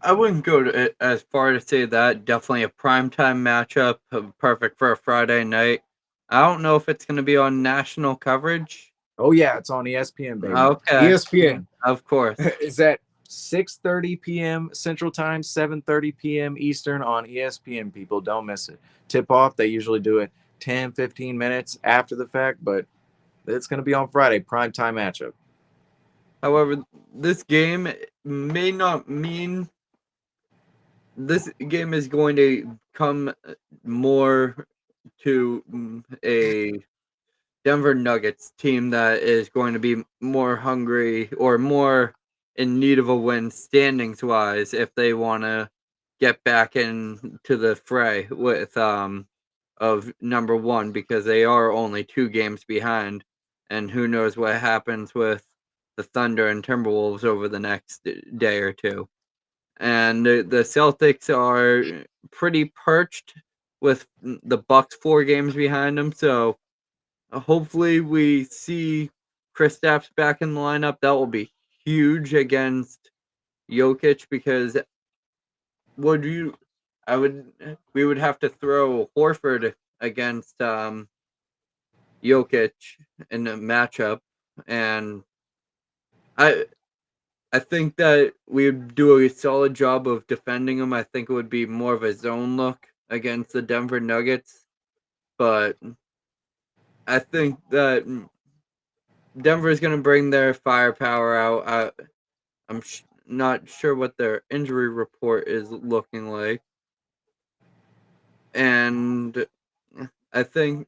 I wouldn't go as far to say that. Definitely a primetime matchup, perfect for a Friday night. I don't know if it's going to be on national coverage. Oh yeah, it's on ESPN, baby. Okay, ESPN. of course. Is at 6:30 p.m. Central Time, 7:30 p.m. Eastern on ESPN. People, don't miss it. Tip off, they usually do it 10, 15 minutes after the fact, but it's going to be on Friday, prime time matchup. However, this game may not mean this game is going to come more to a Denver Nuggets team that is going to be more hungry or more in need of a win standings wise if they want to get back into the fray with of number one, because they are only 2 games behind, and who knows what happens with the Thunder and Timberwolves over the next day or two. And the Celtics are pretty perched with the Bucks 4 games behind them, so hopefully we see Kristaps back in the lineup. That will be huge against Jokic, because would you we would have to throw Horford against Jokic in a matchup, and I I think that we would do a solid job of defending him. I think it would be more of a zone look against the Denver Nuggets, but I think that Denver is going to bring their firepower out. I'm not sure what their injury report is looking like, and I think,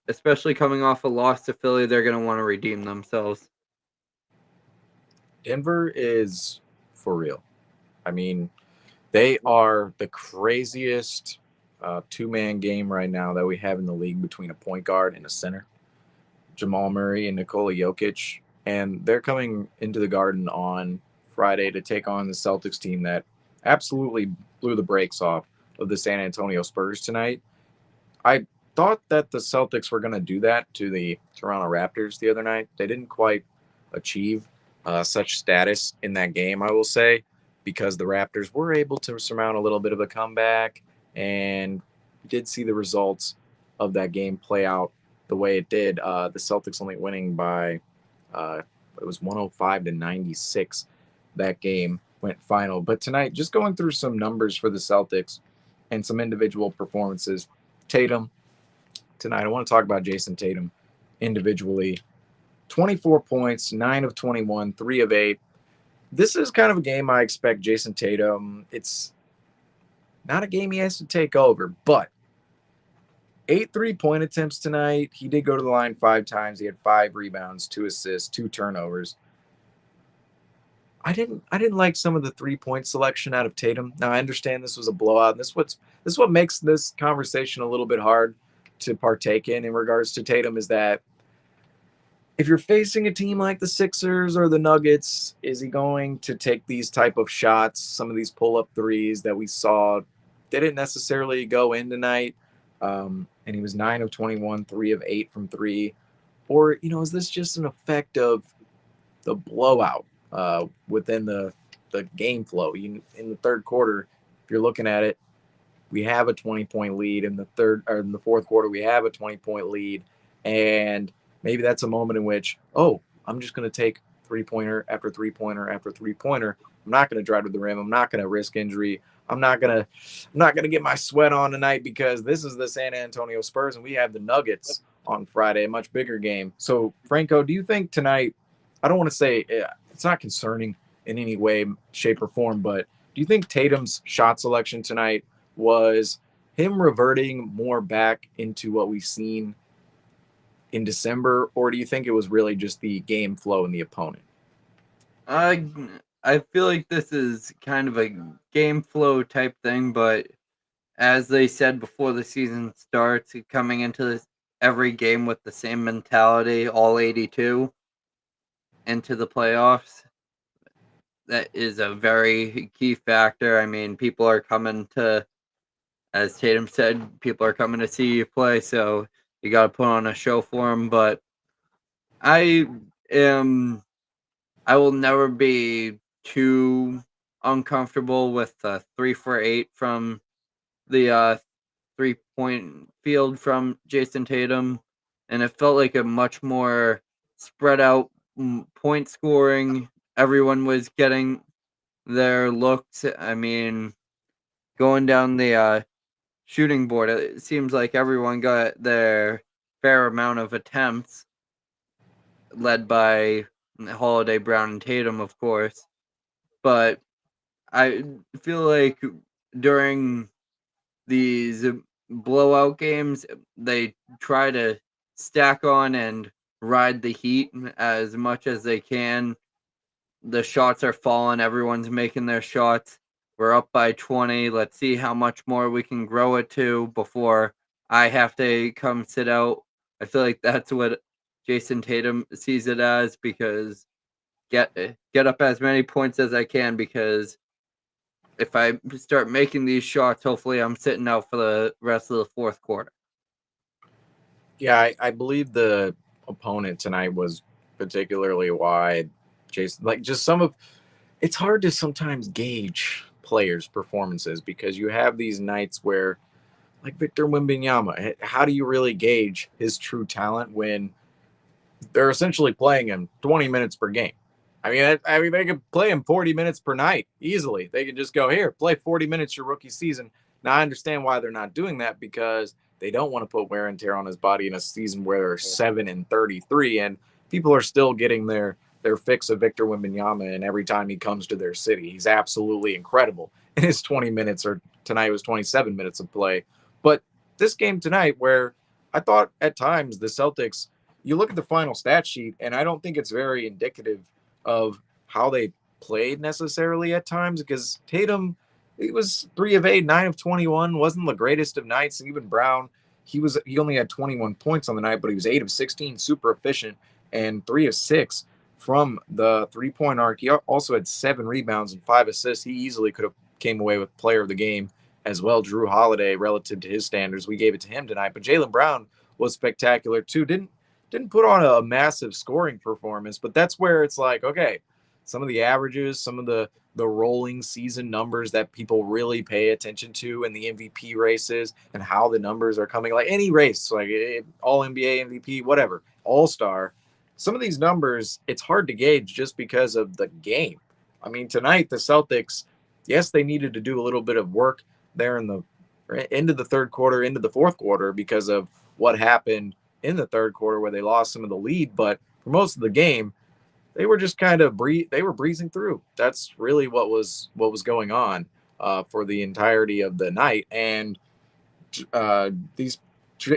especially coming off a loss to Philly, they're going to want to redeem themselves. Denver is for real. I mean, they are the craziest two-man game right now that we have in the league between a point guard and a center, Jamal Murray and Nikola Jokic. And they're coming into the Garden on Friday to take on the Celtics team that absolutely blew the brakes off of the San Antonio Spurs tonight. I thought that the Celtics were going to do that to the Toronto Raptors the other night. They didn't quite achieve such status in that game, I will say, because the Raptors were able to surmount a little bit of a comeback, and did see the results of that game play out the way it did. The Celtics only winning by it was 105-96. That game went final. But tonight, just going through some numbers for the Celtics and some individual performances. Tatum tonight. I want to talk about Jason Tatum individually. 24 points, 9 of 21, 3 of 8. This is kind of a game I expect Jason Tatum. It's not a game he has to take over, but 8 3-point attempts tonight. He did go to the line 5 times. He had 5 rebounds, 2 assists, 2 turnovers. I didn't like some of the 3-point selection out of Tatum. Now I understand this was a blowout. And this what makes this conversation a little bit hard to partake in regards to Tatum is that if you're facing a team like the Sixers or the Nuggets, is he going to take these type of shots, some of these pull-up threes that we saw didn't necessarily go in tonight? And he was 9 of 21, 3 of 8 from three. Or, is this just an effect of the blowout within the game flow? In the third quarter, if you're looking at it, we have a 20-point lead in the third or in the fourth quarter. We have a 20-point lead, and maybe that's a moment in which, oh, I'm just going to take 3-pointer after 3-pointer after 3-pointer. I'm not going to drive to the rim. I'm not going to risk injury. I'm not gonna get my sweat on tonight because this is the San Antonio Spurs and we have the Nuggets on Friday, a much bigger game. So, Franco, do you think tonight? I don't want to say it's not concerning in any way, shape, or form, but do you think Tatum's shot selection tonight was him reverting more back into what we've seen in December, or do you think it was really just the game flow and the opponent? I I feel like this is kind of a game flow type thing, but as they said before the season starts, coming into every game with the same mentality, all 82 into the playoffs, that is a very key factor. I mean, people are coming to, as Tatum said, people are coming to see you play, so you got to put on a show for them. But I am, I will never be too uncomfortable with 3 for 8 from the 3-point field from Jason Tatum, and it felt like a much more spread out point scoring. Everyone was getting their looks. I mean, going down the shooting board, it seems like everyone got their fair amount of attempts, led by Holiday, Brown, and Tatum, of course. But I feel like during these blowout games, they try to stack on and ride the heat as much as they can. The shots are falling, everyone's making their shots. We're up by 20. Let's see how much more we can grow it to before I have to come sit out. I feel like that's what Jason Tatum sees it as, because get up as many points as I can, because if I start making these shots, hopefully I'm sitting out for the rest of the fourth quarter. Yeah, I believe the opponent tonight was particularly wide. Jason, like just some of it's hard to sometimes gauge players' performances because you have these nights where, like Victor Wembanyama, how do you really gauge his true talent when they're essentially playing him 20 minutes per game? I mean, they could play him 40 minutes per night easily. They could just go here, play 40 minutes your rookie season. Now I understand why they're not doing that because they don't want to put wear and tear on his body in a season where they're 7-33, and people are still getting their fix of Victor Wembanyama. And every time he comes to their city, he's absolutely incredible. In his 20 minutes, or tonight was 27 minutes of play. But this game tonight, where I thought at times the Celtics, you look at the final stat sheet, and I don't think it's very indicative of how they played necessarily at times because Tatum, he was 3 of 8, 9 of 21, wasn't the greatest of nights. Even Brown, he only had 21 points on the night, but he was 8 of 16, super efficient, and 3 of 6 from the 3-point arc. He also had 7 rebounds and 5 assists. He easily could have came away with player of the game as well. Drew Holiday, relative to his standards, we gave it to him tonight. But Jaylen Brown was spectacular too. Didn't put on a massive scoring performance, but that's where it's like, okay, some of the averages, some of the rolling season numbers that people really pay attention to in the MVP races and how the numbers are coming, like any race, like all NBA MVP, whatever, all-star. Some of these numbers, it's hard to gauge just because of the game. I mean, tonight the Celtics, yes, they needed to do a little bit of work there in the into the third quarter, into the fourth quarter because of what happened in the third quarter where they lost some of the lead. But for most of the game, they were just kind of they were breezing through. That's really what was going on for the entirety of the night. And these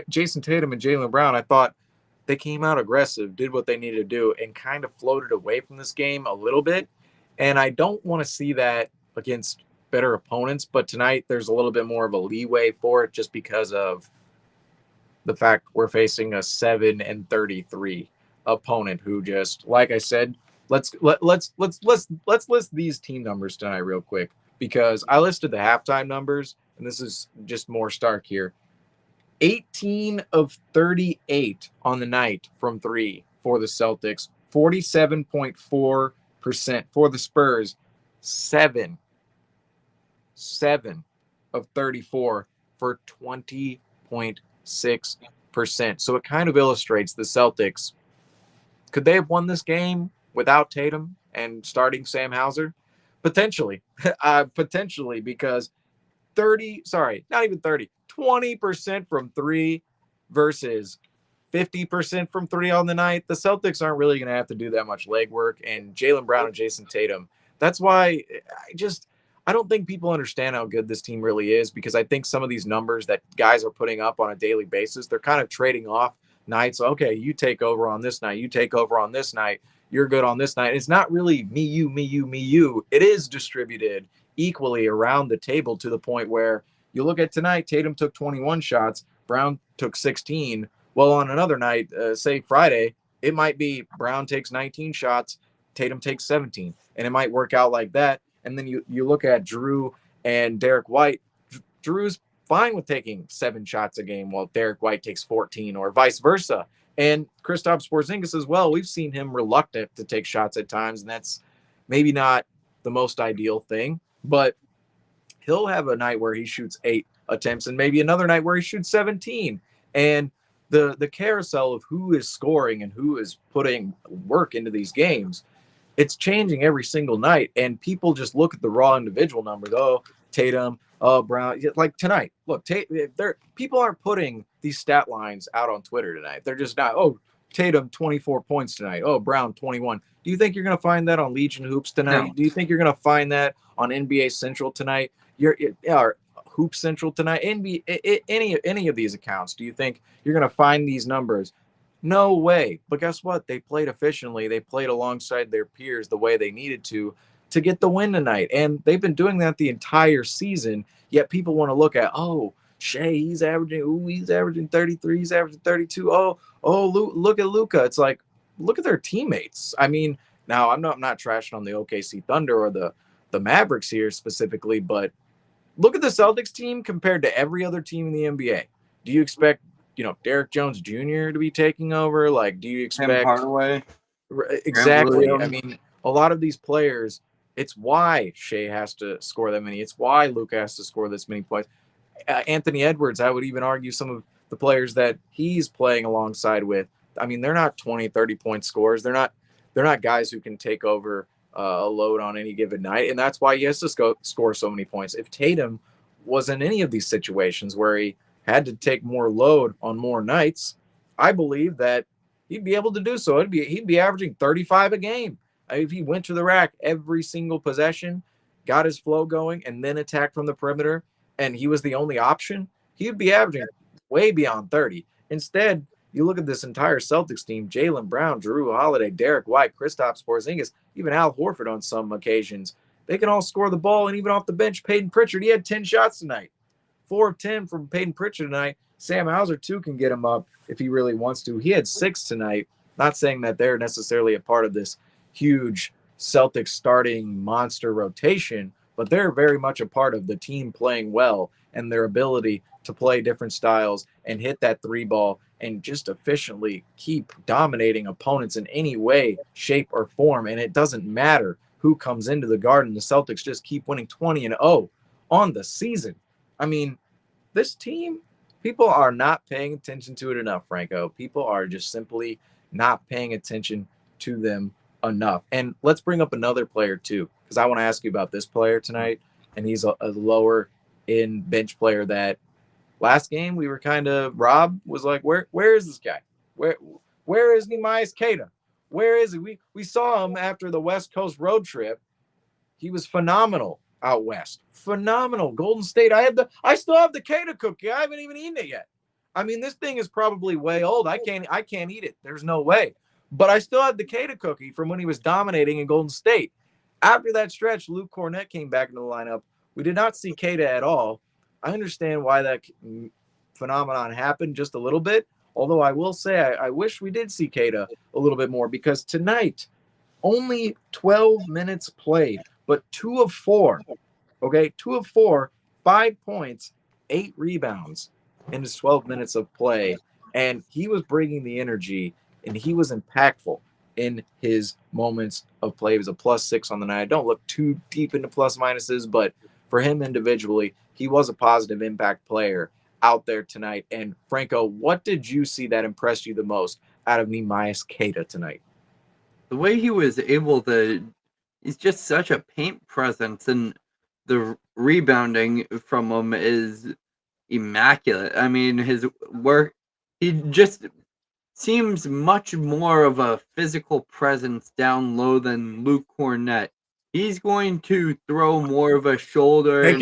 Jason Tatum and Jaylen Brown, I thought they came out aggressive, did what they needed to do, and kind of floated away from this game a little bit. And I don't want to see that against better opponents, but tonight there's a little bit more of a leeway for it just because of the fact we're facing a 7-33 opponent who just, like I said, let's list these team numbers tonight real quick because I listed the halftime numbers and this is just more stark here. 18 of 38 on the night from three for the Celtics, 47.4% for the Spurs, 7 of 34 for 20.6%. So it kind of illustrates the Celtics. Could they have won this game without Tatum and starting Sam Hauser? Potentially. Potentially, because 20% from three versus 50% from three on the night. The Celtics aren't really going to have to do that much legwork. And Jaylen Brown and Jason Tatum, that's why I don't think people understand how good this team really is, because I think some of these numbers that guys are putting up on a daily basis, they're kind of trading off nights. Okay, you take over on this night, you take over on this night, you're good on this night. It's not really me, you, me, you, me, you. It is distributed equally around the table to the point where you look at tonight, Tatum took 21 shots, Brown took 16. Well, on another night, say Friday, it might be Brown takes 19 shots, Tatum takes 17, and it might work out like that. And then you look at Drew and Derek White. Drew's fine with taking 7 shots a game while Derek White takes 14, or vice versa. And Kristaps Porzingis as well. We've seen him reluctant to take shots at times, and that's maybe not the most ideal thing, but he'll have a night where he shoots 8 attempts and maybe another night where he shoots 17. And the carousel of who is scoring and who is putting work into these games, it's changing every single night. And people just look at the raw individual numbers. Oh, Tatum, oh, Brown. Like tonight, look, people aren't putting these stat lines out on Twitter tonight. They're just not, oh, Tatum, 24 points tonight. Oh, Brown, 21. Do you think you're going to find that on Legion Hoops tonight? No. Do you think you're going to find that on NBA Central tonight? Or Hoop Central tonight? NBA, any of these accounts, do you think you're going to find these numbers? No way. But guess what? They played efficiently. They played alongside their peers the way they needed to get the win tonight. And they've been doing that the entire season. Yet people want to look at, oh, Shea, he's averaging 33, he's averaging 32. Look at Luka. It's like, look at their teammates. I mean, now I'm not trashing on the OKC Thunder or the Mavericks here specifically, but look at the Celtics team compared to every other team in the NBA. Do you expect, Derek Jones Jr. to be taking over? Like, do you Tim expect Hardaway, exactly? I mean, a lot of these players, it's why Shea has to score that many. It's why Luka has to score this many points. Anthony Edwards, I would even argue some of the players that he's playing alongside with, I mean, they're not 20, 30-point scorers. They're not guys who can take over a load on any given night. And that's why he has to score so many points. If Tatum was in any of these situations where he had to take more load on more nights, I believe that he'd be able to do so. He'd be averaging 35 a game. If he went to the rack every single possession, got his flow going, and then attacked from the perimeter, and he was the only option, he'd be averaging way beyond 30. Instead, you look at this entire Celtics team: Jaylen Brown, Jrue Holiday, Derek White, Kristaps Porzingis, even Al Horford on some occasions. They can all score the ball, and even off the bench, Peyton Pritchard, he had 10 shots tonight. 4 of 10 from Peyton Pritchard tonight. Sam Hauser, too, can get him up if he really wants to. He had 6 tonight. Not saying that they're necessarily a part of this huge Celtics starting monster rotation, but they're very much a part of the team playing well and their ability to play different styles and hit that 3 ball and just efficiently keep dominating opponents in any way, shape, or form. And it doesn't matter who comes into the Garden. The Celtics just keep winning 20-0 on the season. I mean, this team, people are not paying attention to it enough, Franco. People are just simply not paying attention to them enough. And let's bring up another player too, because I want to ask you about this player tonight. And he's a lower in bench player that last game we were kind of, Rob was like, where is this guy? Where is Neemias Queta? Where is he? We saw him after the West Coast road trip. He was phenomenal out west. Phenomenal. Golden State. I still have the Queta cookie. I haven't even eaten it yet. I mean, this thing is probably way old. I can't eat it. There's no way. But I still have the Queta cookie from when he was dominating in Golden State. After that stretch, Luke Cornett came back into the lineup. We did not see Keita at all. I understand why that phenomenon happened just a little bit. Although I will say I wish we did see Keita a little bit more, because tonight, only 12 minutes played, but 2 of 4. Okay, 2 of 4, 5 points, 8 rebounds in his 12 minutes of play. And he was bringing the energy, and he was impactful in his moments of play. He was a +6 on the night. I don't look too deep into plus minuses, but for him individually, he was a positive impact player out there tonight. And Franco, what did you see that impressed you the most out of Neemias Queta tonight? The way he was able to, he's just such a paint presence, and the rebounding from him is immaculate. I mean, his work, he just seems much more of a physical presence down low than Luke Cornett. He's going to throw more of a shoulder and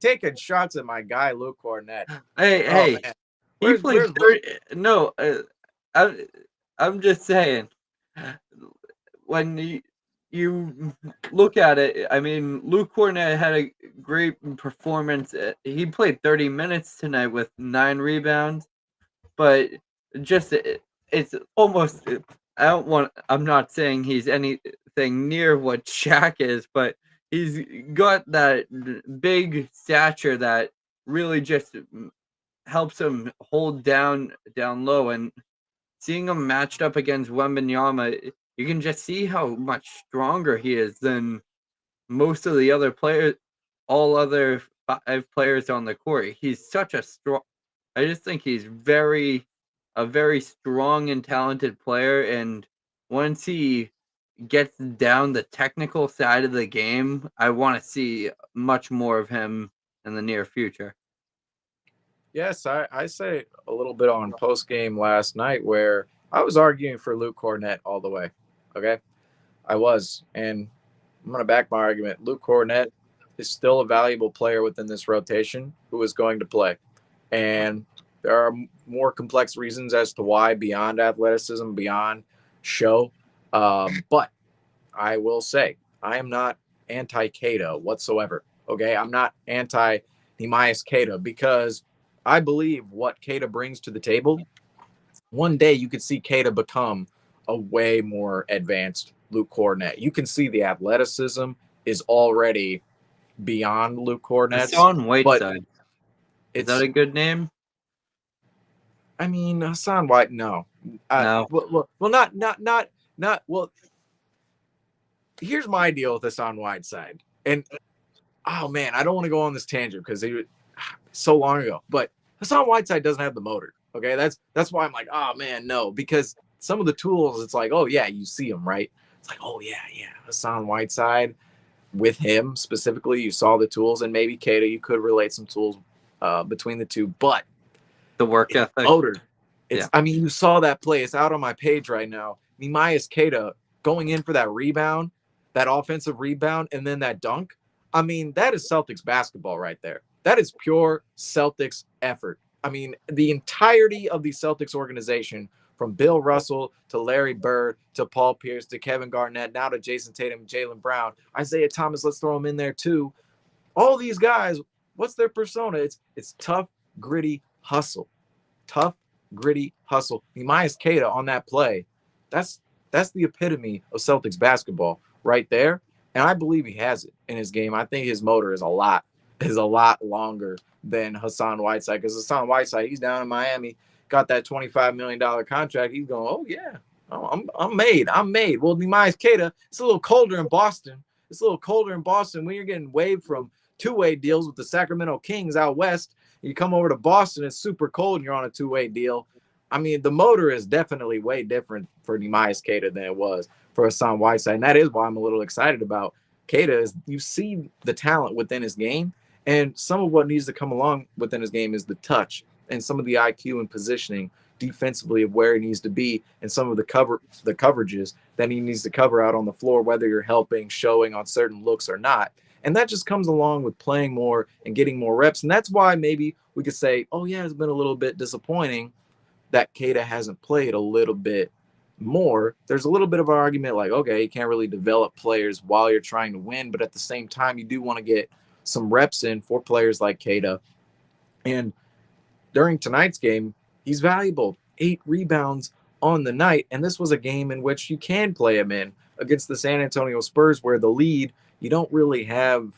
Taking shots at my guy Luke Cornett. Oh hey, man, he where's played where's 30. No, I, I'm just saying, when you look at it, I mean, Luke Cornett had a great performance. He played 30 minutes tonight with 9 rebounds, but just it's almost. I'm not saying he's anything near what Shaq is, but he's got that big stature that really just helps him hold down low. And seeing him matched up against Wembenyama, you can just see how much stronger he is than most of the other players, all other 5 players on the court. He's such a strong. I just think he's a very strong and talented player. And once he gets down the technical side of the game, I want to see much more of him in the near future. Yes, I say a little bit on post game last night where I was arguing for Luke Cornett all the way. Okay, I was, and I'm gonna back my argument. Luke Cornett is still a valuable player within this rotation who is going to play, and there are more complex reasons as to why beyond athleticism, beyond show. But I will say I am not anti Keita whatsoever. Okay, I'm not anti Neemias Queta, because I believe what Keita brings to the table. One day you could see Keita become a way more advanced Luke Cornett. You can see the athleticism is already beyond Luke Cornett's, Hassan but Whiteside. Is that it's, a good name? I mean, Hassan White, no. No. Not, well, here's my deal with Hassan Whiteside. And, oh man, I don't want to go on this tangent because he was so long ago, but Hassan Whiteside doesn't have the motor. Okay. That's why I'm like, oh man, no, because some of the tools, it's like, oh yeah, you see them, right? It's like, oh yeah, Hassan Whiteside, with him specifically, you saw the tools, and maybe Keita, you could relate some tools between the two, but The work it's ethic. motor. Yeah. I mean, you saw that play. It's out on my page right now. Neemias Queta going in for that rebound, that offensive rebound, and then that dunk. I mean, that is Celtics basketball right there. That is pure Celtics effort. I mean, the entirety of the Celtics organization, from Bill Russell to Larry Bird to Paul Pierce to Kevin Garnett, now to Jason Tatum, Jaylen Brown, Isaiah Thomas, let's throw him in there too. All these guys, what's their persona? It's tough, gritty hustle. Tough, gritty hustle. Neemias Queta on that play, that's that's the epitome of Celtics basketball right there. And I believe he has it in his game. I think his motor is a lot longer than Hassan Whiteside, because Hassan Whiteside, he's down in Miami, got that $25 million contract. He's going, oh yeah, I'm made. I'm made. Well, Neemias Queta, it's a little colder in Boston. It's a little colder in Boston when you're getting waived from two-way deals with the Sacramento Kings out west. You come over to Boston, it's super cold, and you're on a two-way deal. I mean, the motor is definitely way different for Neemias Queta than it was for Hassan Whiteside. And that is why I'm a little excited about Queta, is you see the talent within his game. And some of what needs to come along within his game is the touch and some of the IQ and positioning defensively of where he needs to be, and some of the coverages that he needs to cover out on the floor, whether you're helping, showing on certain looks or not. And that just comes along with playing more and getting more reps. And that's why maybe we could say, oh yeah, it's been a little bit disappointing that Queta hasn't played a little bit more, there's a little bit of an argument like, okay, you can't really develop players while you're trying to win, but at the same time, you do want to get some reps in for players like Keita. And during tonight's game, he's valuable. 8 rebounds on the night. And this was a game in which you can play him in against the San Antonio Spurs, where the lead, you don't really have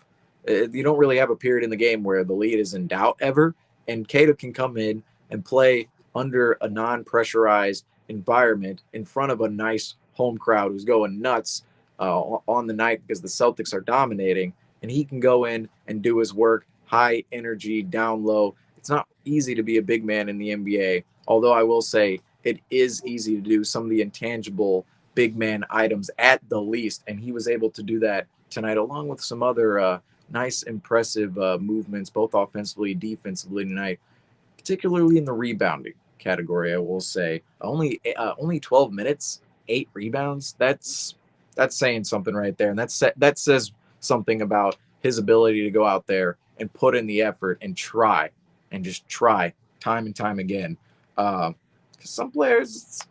a period in the game where the lead is in doubt ever. And Cato can come in and play under a non-pressurized environment in front of a nice home crowd who's going nuts on the night because the Celtics are dominating. And he can go in and do his work, high energy, down low. It's not easy to be a big man in the NBA, although I will say it is easy to do some of the intangible big man items at the least. And he was able to do that tonight, along with some other nice, impressive movements, both offensively, defensively tonight, particularly in the rebounding category. I will say only 12 minutes, 8 rebounds. That's saying something right there, and that says something about his ability to go out there and put in the effort and try and just try time and time again. Because some players,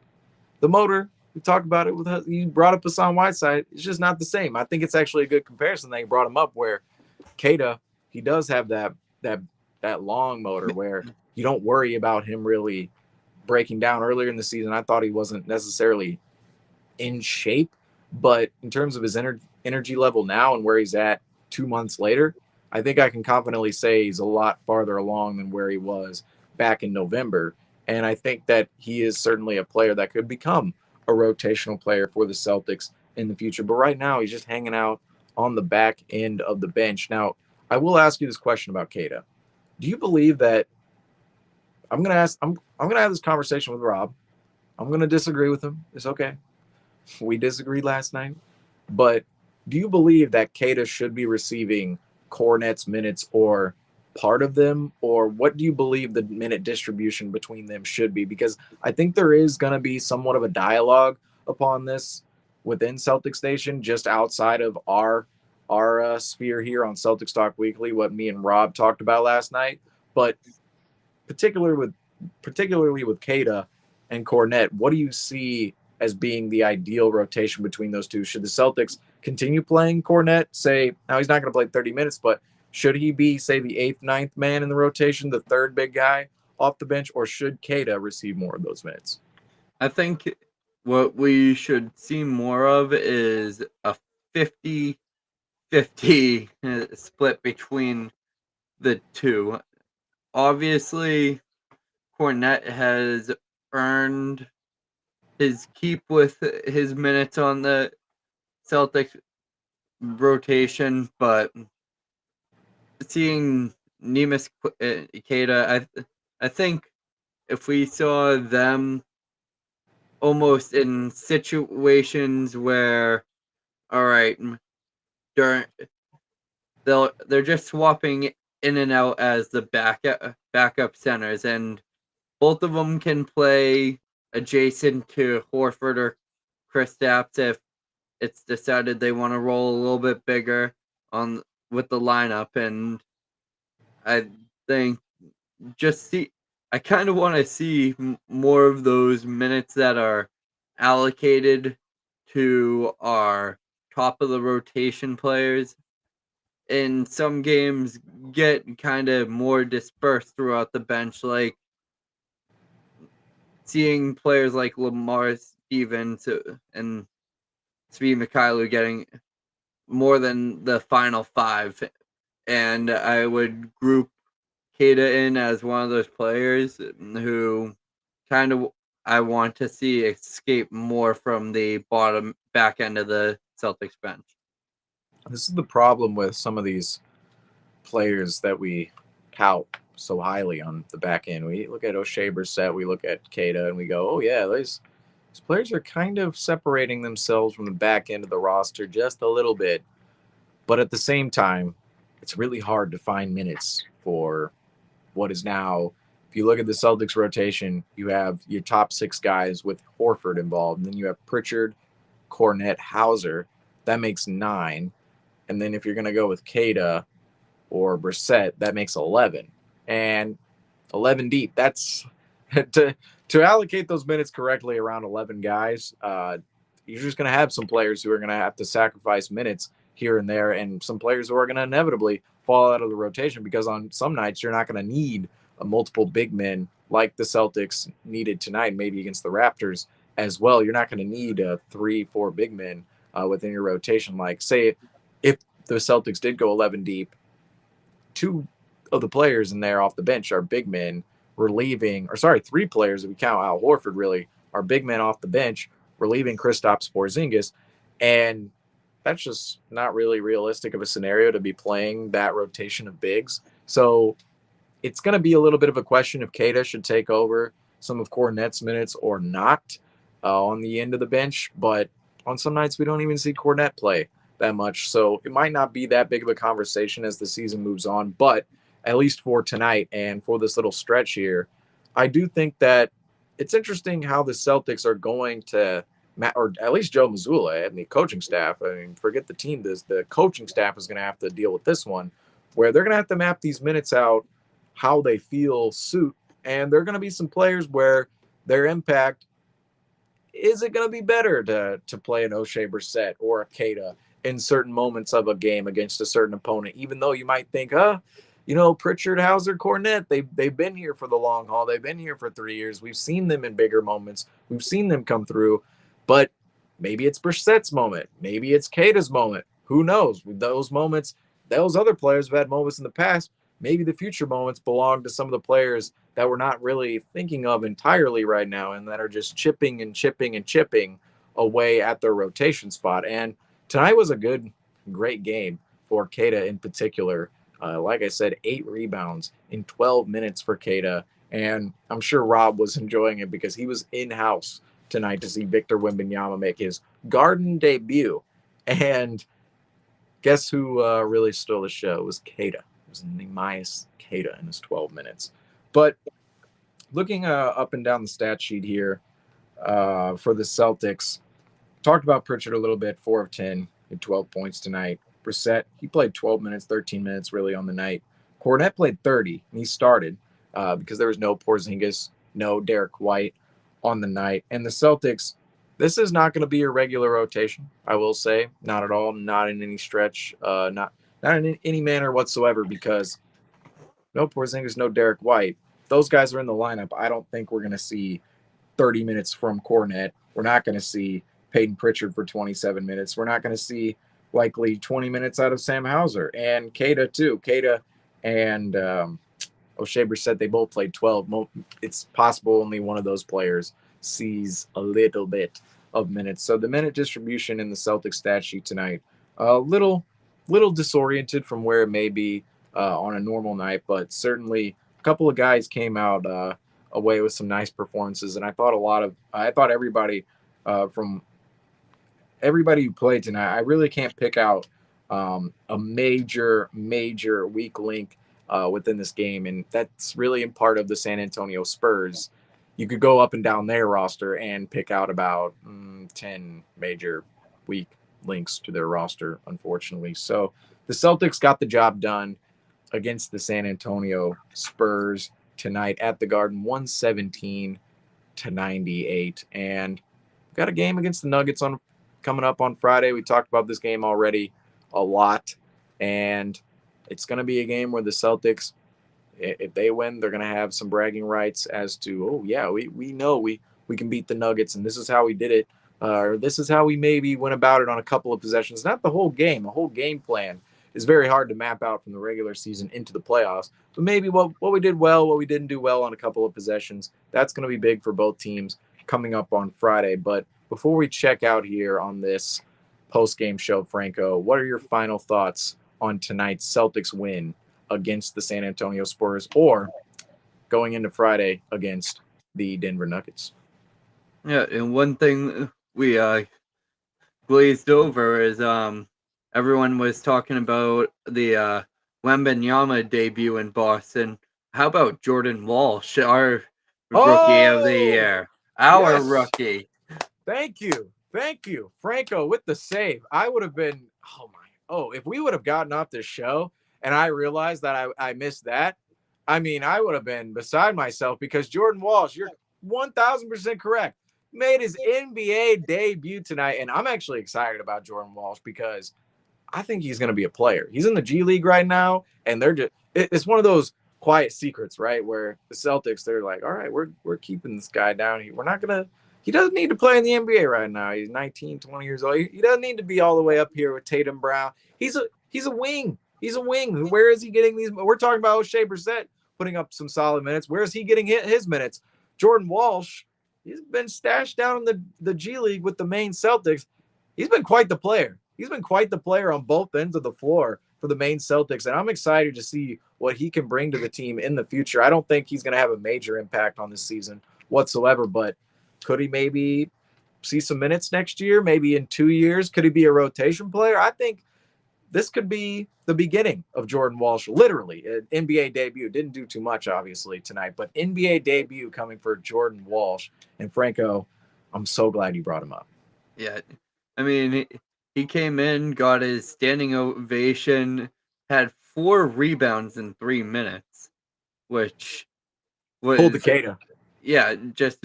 the motor, we talked about it with you brought up Hassan Whiteside. It's just not the same. I think it's actually a good comparison that you brought him up where Keita, he does have that that long motor where you don't worry about him really breaking down. Earlier in the season, I thought he wasn't necessarily in shape, but in terms of his energy level now and where he's at 2 months later, I think I can confidently say he's a lot farther along than where he was back in November. And I think that he is certainly a player that could become a rotational player for the Celtics in the future. But right now, he's just hanging out on the back end of the bench. Now, I will ask you this question about Keita. Do you believe that I'm gonna have this conversation with Rob. I'm gonna disagree with him. It's okay. We disagreed last night. But do you believe that Keita should be receiving Cornet's minutes or part of them? Or what do you believe the minute distribution between them should be? Because I think there is going to be somewhat of a dialogue upon this within Celtic Station, just outside of our sphere here on Celtics Talk Weekly, what me and Rob talked about last night. But particularly with Keita and Cornet, what do you see as being the ideal rotation between those two? Should the Celtics continue playing Cornet? Say, now he's not going to play 30 minutes, but should he be, say, the eighth, ninth man in the rotation, the third big guy off the bench, or should Keita receive more of those minutes? I think what we should see more of is a 50-50 split between the two. Obviously, Cornette has earned his keep with his minutes on the Celtics rotation, but seeing Nemus Ikeda, I think if we saw them almost in situations where, all right, during they're just swapping in and out as the backup centers, and both of them can play adjacent to Horford or Kristaps if it's decided they want to roll a little bit bigger on with the lineup. And I think I kind of want to see more of those minutes that are allocated to our top of the rotation players. In some games, get kind of more dispersed throughout the bench, like seeing players like Lamar Stevens and Svi Mikhailu getting more than the final five. And I would group Keita in as one of those players who kind of I want to see escape more from the back end of the Celtics bench. This is the problem with some of these players that we tout so highly on the back end. We look at O'Shea Brissett, we look at Keita, and we go, oh, yeah, these players are kind of separating themselves from the back end of the roster just a little bit. But at the same time, it's really hard to find minutes for what is now, if you look at the Celtics rotation, you have your top 6 guys with Horford involved. And then you have Pritchard, Cornet, Hauser. That makes 9. And then if you're going to go with Keita or Brissett, that makes 11. And 11 deep, that's to allocate those minutes correctly around 11 guys, you're just going to have some players who are going to have to sacrifice minutes here and there, and some players who are going to inevitably fall out of the rotation because on some nights you're not going to need a multiple big men like the Celtics needed tonight, maybe against the Raptors as well. You're not going to need 3-4 big men within your rotation. Like, say, if the Celtics did go 11 deep, two of the players in there off the bench are big men relieving, or sorry, three players if we count Al Horford really are big men off the bench relieving Kristaps Porzingis, and that's just not really realistic of a scenario to be playing that rotation of bigs. So it's going to be a little bit of a question if Keita should take over some of Cornette's minutes or not on the end of the bench. But on some nights, we don't even see Cornette play that much. So it might not be that big of a conversation as the season moves on. But at least for tonight and for this little stretch here, I do think that it's interesting how the Celtics are going to, or at least Joe Mazzulla and the coaching staff. I mean, forget the team. The coaching staff is going to have to deal with this one, where they're going to have to map these minutes out how they feel suit. And there are going to be some players where their impact is it going to be better to play an O'Shea Brissett or a Keita in certain moments of a game against a certain opponent, even though you might think, Pritchard, Hauser, Cornette, they've been here for the long haul. They've been here for 3 years. We've seen them in bigger moments. We've seen them come through. But maybe it's Brissett's moment. Maybe it's Keita's moment. Who knows? With those moments, those other players have had moments in the past. Maybe the future moments belong to some of the players that we're not really thinking of entirely right now and that are just chipping and chipping and chipping away at their rotation spot. And tonight was a great game for Keita in particular. Like I said, 8 rebounds in 12 minutes for Keita. And I'm sure Rob was enjoying it because he was in-house tonight to see Victor Wembanyama make his Garden debut. And guess who really stole the show? It was Keita. It was Nehemias Keita in his 12 minutes. But looking up and down the stat sheet here for the Celtics, talked about Pritchard a little bit, 4 of 10, had 12 points tonight. Brissett, he played 12 minutes, 13 minutes really on the night. Cornette played 30, and he started because there was no Porzingis, no Derek White on the night. And the Celtics, this is not going to be a regular rotation, I will say. Not at all, not in any stretch, not in any manner whatsoever, because no Porzingis, no Derek White. Those guys are in the lineup. I don't think we're going to see 30 minutes from Cornette. We're not going to see Peyton Pritchard for 27 minutes. We're not going to see likely 20 minutes out of Sam Hauser and Keita too. Keita and O'Shea Brissett, they both played 12. It's possible only one of those players sees a little bit of minutes. So the minute distribution in the Celtics stat sheet tonight, a little disoriented from where it may be on a normal night, but certainly a couple of guys came out away with some nice performances. And I thought everybody from everybody who played tonight, I really can't pick out a major weak link within this game. And that's really in part of the San Antonio Spurs. You could go up and down their roster and pick out about 10 major weak links to their roster, unfortunately. So the Celtics got the job done against the San Antonio Spurs tonight at the Garden, 117-98. And got a game against the Nuggets coming up on Friday. We talked about this game already a lot, and it's going to be a game where the Celtics, if they win, they're going to have some bragging rights as to, oh yeah, we know we can beat the Nuggets, and this is how we did it, or this is how we maybe went about it on a couple of possessions. Not the whole game. The whole game plan is very hard to map out from the regular season into the playoffs, but maybe what we did well, what we didn't do well on a couple of possessions, that's going to be big for both teams coming up on Friday. But before we check out here on this post-game show, Franco, what are your final thoughts on tonight's Celtics win against the San Antonio Spurs, or going into Friday against the Denver Nuggets? Yeah, and one thing we glazed over is everyone was talking about the Wembanyama debut in Boston. How about Jordan Walsh, our rookie of the year? Our rookie. Thank you, Franco, with the save. I would have been, if we would have gotten off this show and I realized that I missed that, I mean, I would have been beside myself because Jordan Walsh, you're 1000% correct, made his NBA debut tonight. And I'm actually excited about Jordan Walsh because I think he's going to be a player. He's in the G League right now, and it's one of those quiet secrets, right? Where the Celtics, they're like, all right, we're keeping this guy down. We're not going to, he doesn't need to play in the NBA right now. He's 19, 20 years old. He doesn't need to be all the way up here with Tatum Brown. He's a wing. He's a wing. Where is he getting these? We're talking about O'Shea Brissett putting up some solid minutes. Where is he getting his minutes? Jordan Walsh, he's been stashed down in the G League with the Maine Celtics. He's been quite the player. He's been quite the player on both ends of the floor for the Maine Celtics, and I'm excited to see what he can bring to the team in the future. I don't think he's going to have a major impact on this season whatsoever, but could he maybe see some minutes next year? Maybe in 2 years? Could he be a rotation player? I think this could be the beginning of Jordan Walsh, literally. An NBA debut. Didn't do too much, obviously, tonight, but NBA debut coming for Jordan Walsh. And Franco, I'm so glad you brought him up. Yeah. I mean, he came in, got his standing ovation, had 4 rebounds in 3 minutes, which was... Pulled the Kata. Yeah, just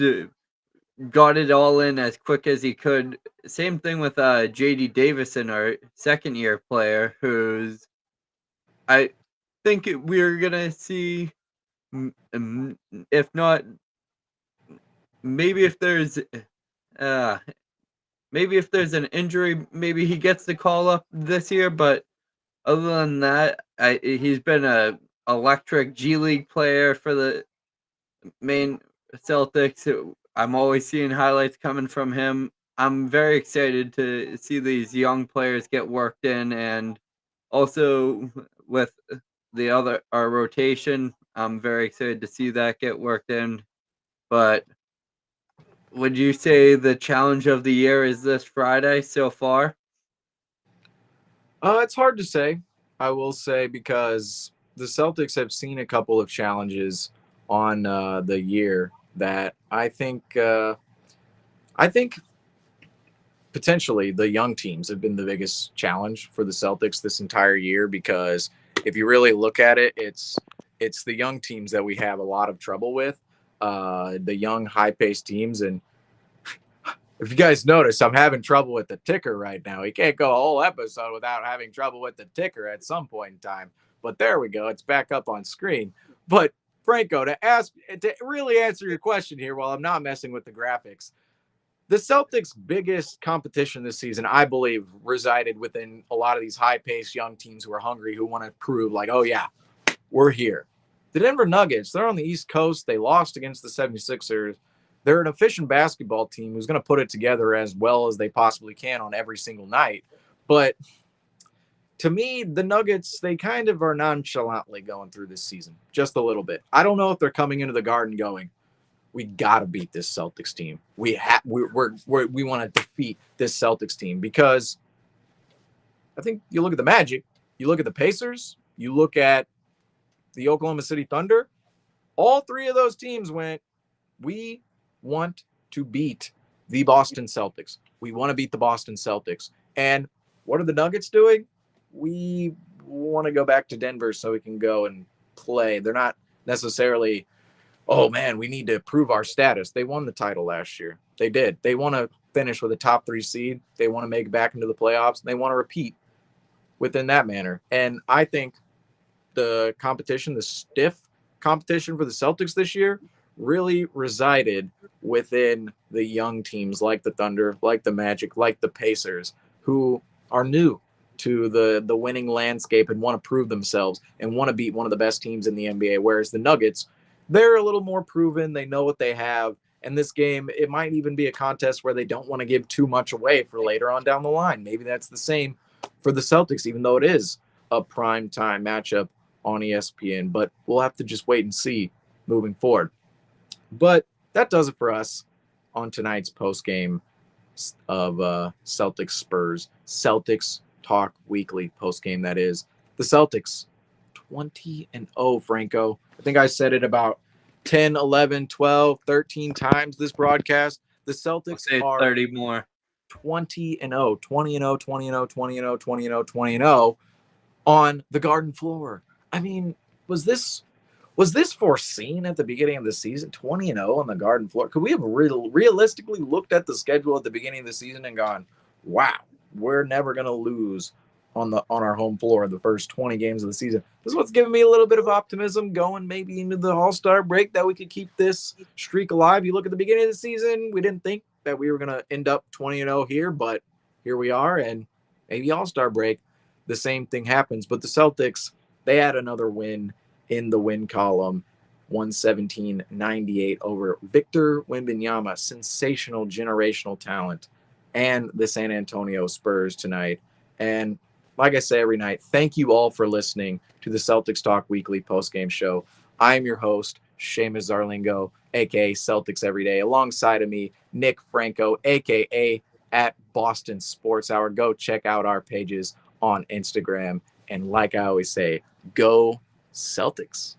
got it all in as quick as he could. Same thing with J.D. Davison, our second-year player, who's... I think we're going to see, if not... Maybe if there's... Maybe if there's an injury, maybe he gets the call up this year. But other than that, he's been a electric G League player for the Maine Celtics. I'm always seeing highlights coming from him. I'm very excited to see these young players get worked in, and also with our rotation, I'm very excited to see that get worked in. But would you say the challenge of the year is this Friday so far? It's hard to say, I will say, because the Celtics have seen a couple of challenges on the year that I think potentially the young teams have been the biggest challenge for the Celtics this entire year, because if you really look at it, it's the young teams that we have a lot of trouble with, the young high-paced teams. And if you guys notice, I'm having trouble with the ticker right now. You can't go a whole episode without having trouble with the ticker at some point in time. But there we go. It's back up on screen. But Franco, to really answer your question here while I'm not messing with the graphics, the Celtics' biggest competition this season, I believe, resided within a lot of these high-paced young teams who are hungry, who want to prove like, oh, yeah, we're here. The Denver Nuggets, they're on the East Coast. They lost against the 76ers. They're an efficient basketball team who's going to put it together as well as they possibly can on every single night. But to me, the Nuggets, they kind of are nonchalantly going through this season, just a little bit. I don't know if they're coming into the Garden going, we got to beat this Celtics team. We want to defeat this Celtics team, because I think you look at the Magic, you look at the Pacers, you look at the Oklahoma City Thunder, all 3 of those teams went, we want to beat the Boston Celtics. We want to beat the Boston Celtics. And what are the Nuggets doing? We want to go back to Denver so we can go and play. They're not necessarily, oh man, we need to prove our status. They won the title last year. They did. They want to finish with a top 3 seed. They want to make it back into the playoffs. They want to repeat within that manner. And I think the competition, the stiff competition for the Celtics this year, really resided within the young teams like the Thunder, like the Magic, like the Pacers, who are new to the winning landscape and want to prove themselves and want to beat one of the best teams in the NBA. Whereas the Nuggets, they're a little more proven. They know what they have. And this game, it might even be a contest where they don't want to give too much away for later on down the line. Maybe that's the same for the Celtics, even though it is a prime time matchup on ESPN. But we'll have to just wait and see moving forward. But that does it for us on tonight's postgame of Celtics Spurs. Celtics Talk Weekly postgame, that is. The Celtics 20-0, Franco. I think I said it about 10, 11, 12, 13 times this broadcast. The Celtics are 30 more. 20-0, 20-0, 20-0, 20-0, 20-0, 20-0 on the Garden floor. I mean, was this Was this foreseen at the beginning of the season? 20-0 on the Garden floor. Could we have realistically looked at the schedule at the beginning of the season and gone, "Wow, we're never going to lose on our home floor the first 20 games of the season"? This is what's giving me a little bit of optimism going maybe into the All-Star break that we could keep this streak alive. You look at the beginning of the season, we didn't think that we were going to end up 20-0 here, but here we are, and maybe All-Star break, the same thing happens. But the Celtics, they had another win in the win column, 117-98 over Victor Wembanyama, sensational generational talent, and the San Antonio Spurs tonight. And like I say every night, thank you all for listening to the Celtics Talk Weekly postgame show. I'm your host, Seamus Zarlingo, aka Celtics Every Day. Alongside of me, Nick Franco, aka at Boston Sports Hour. Go check out our pages on Instagram. And like I always say, go Celtics.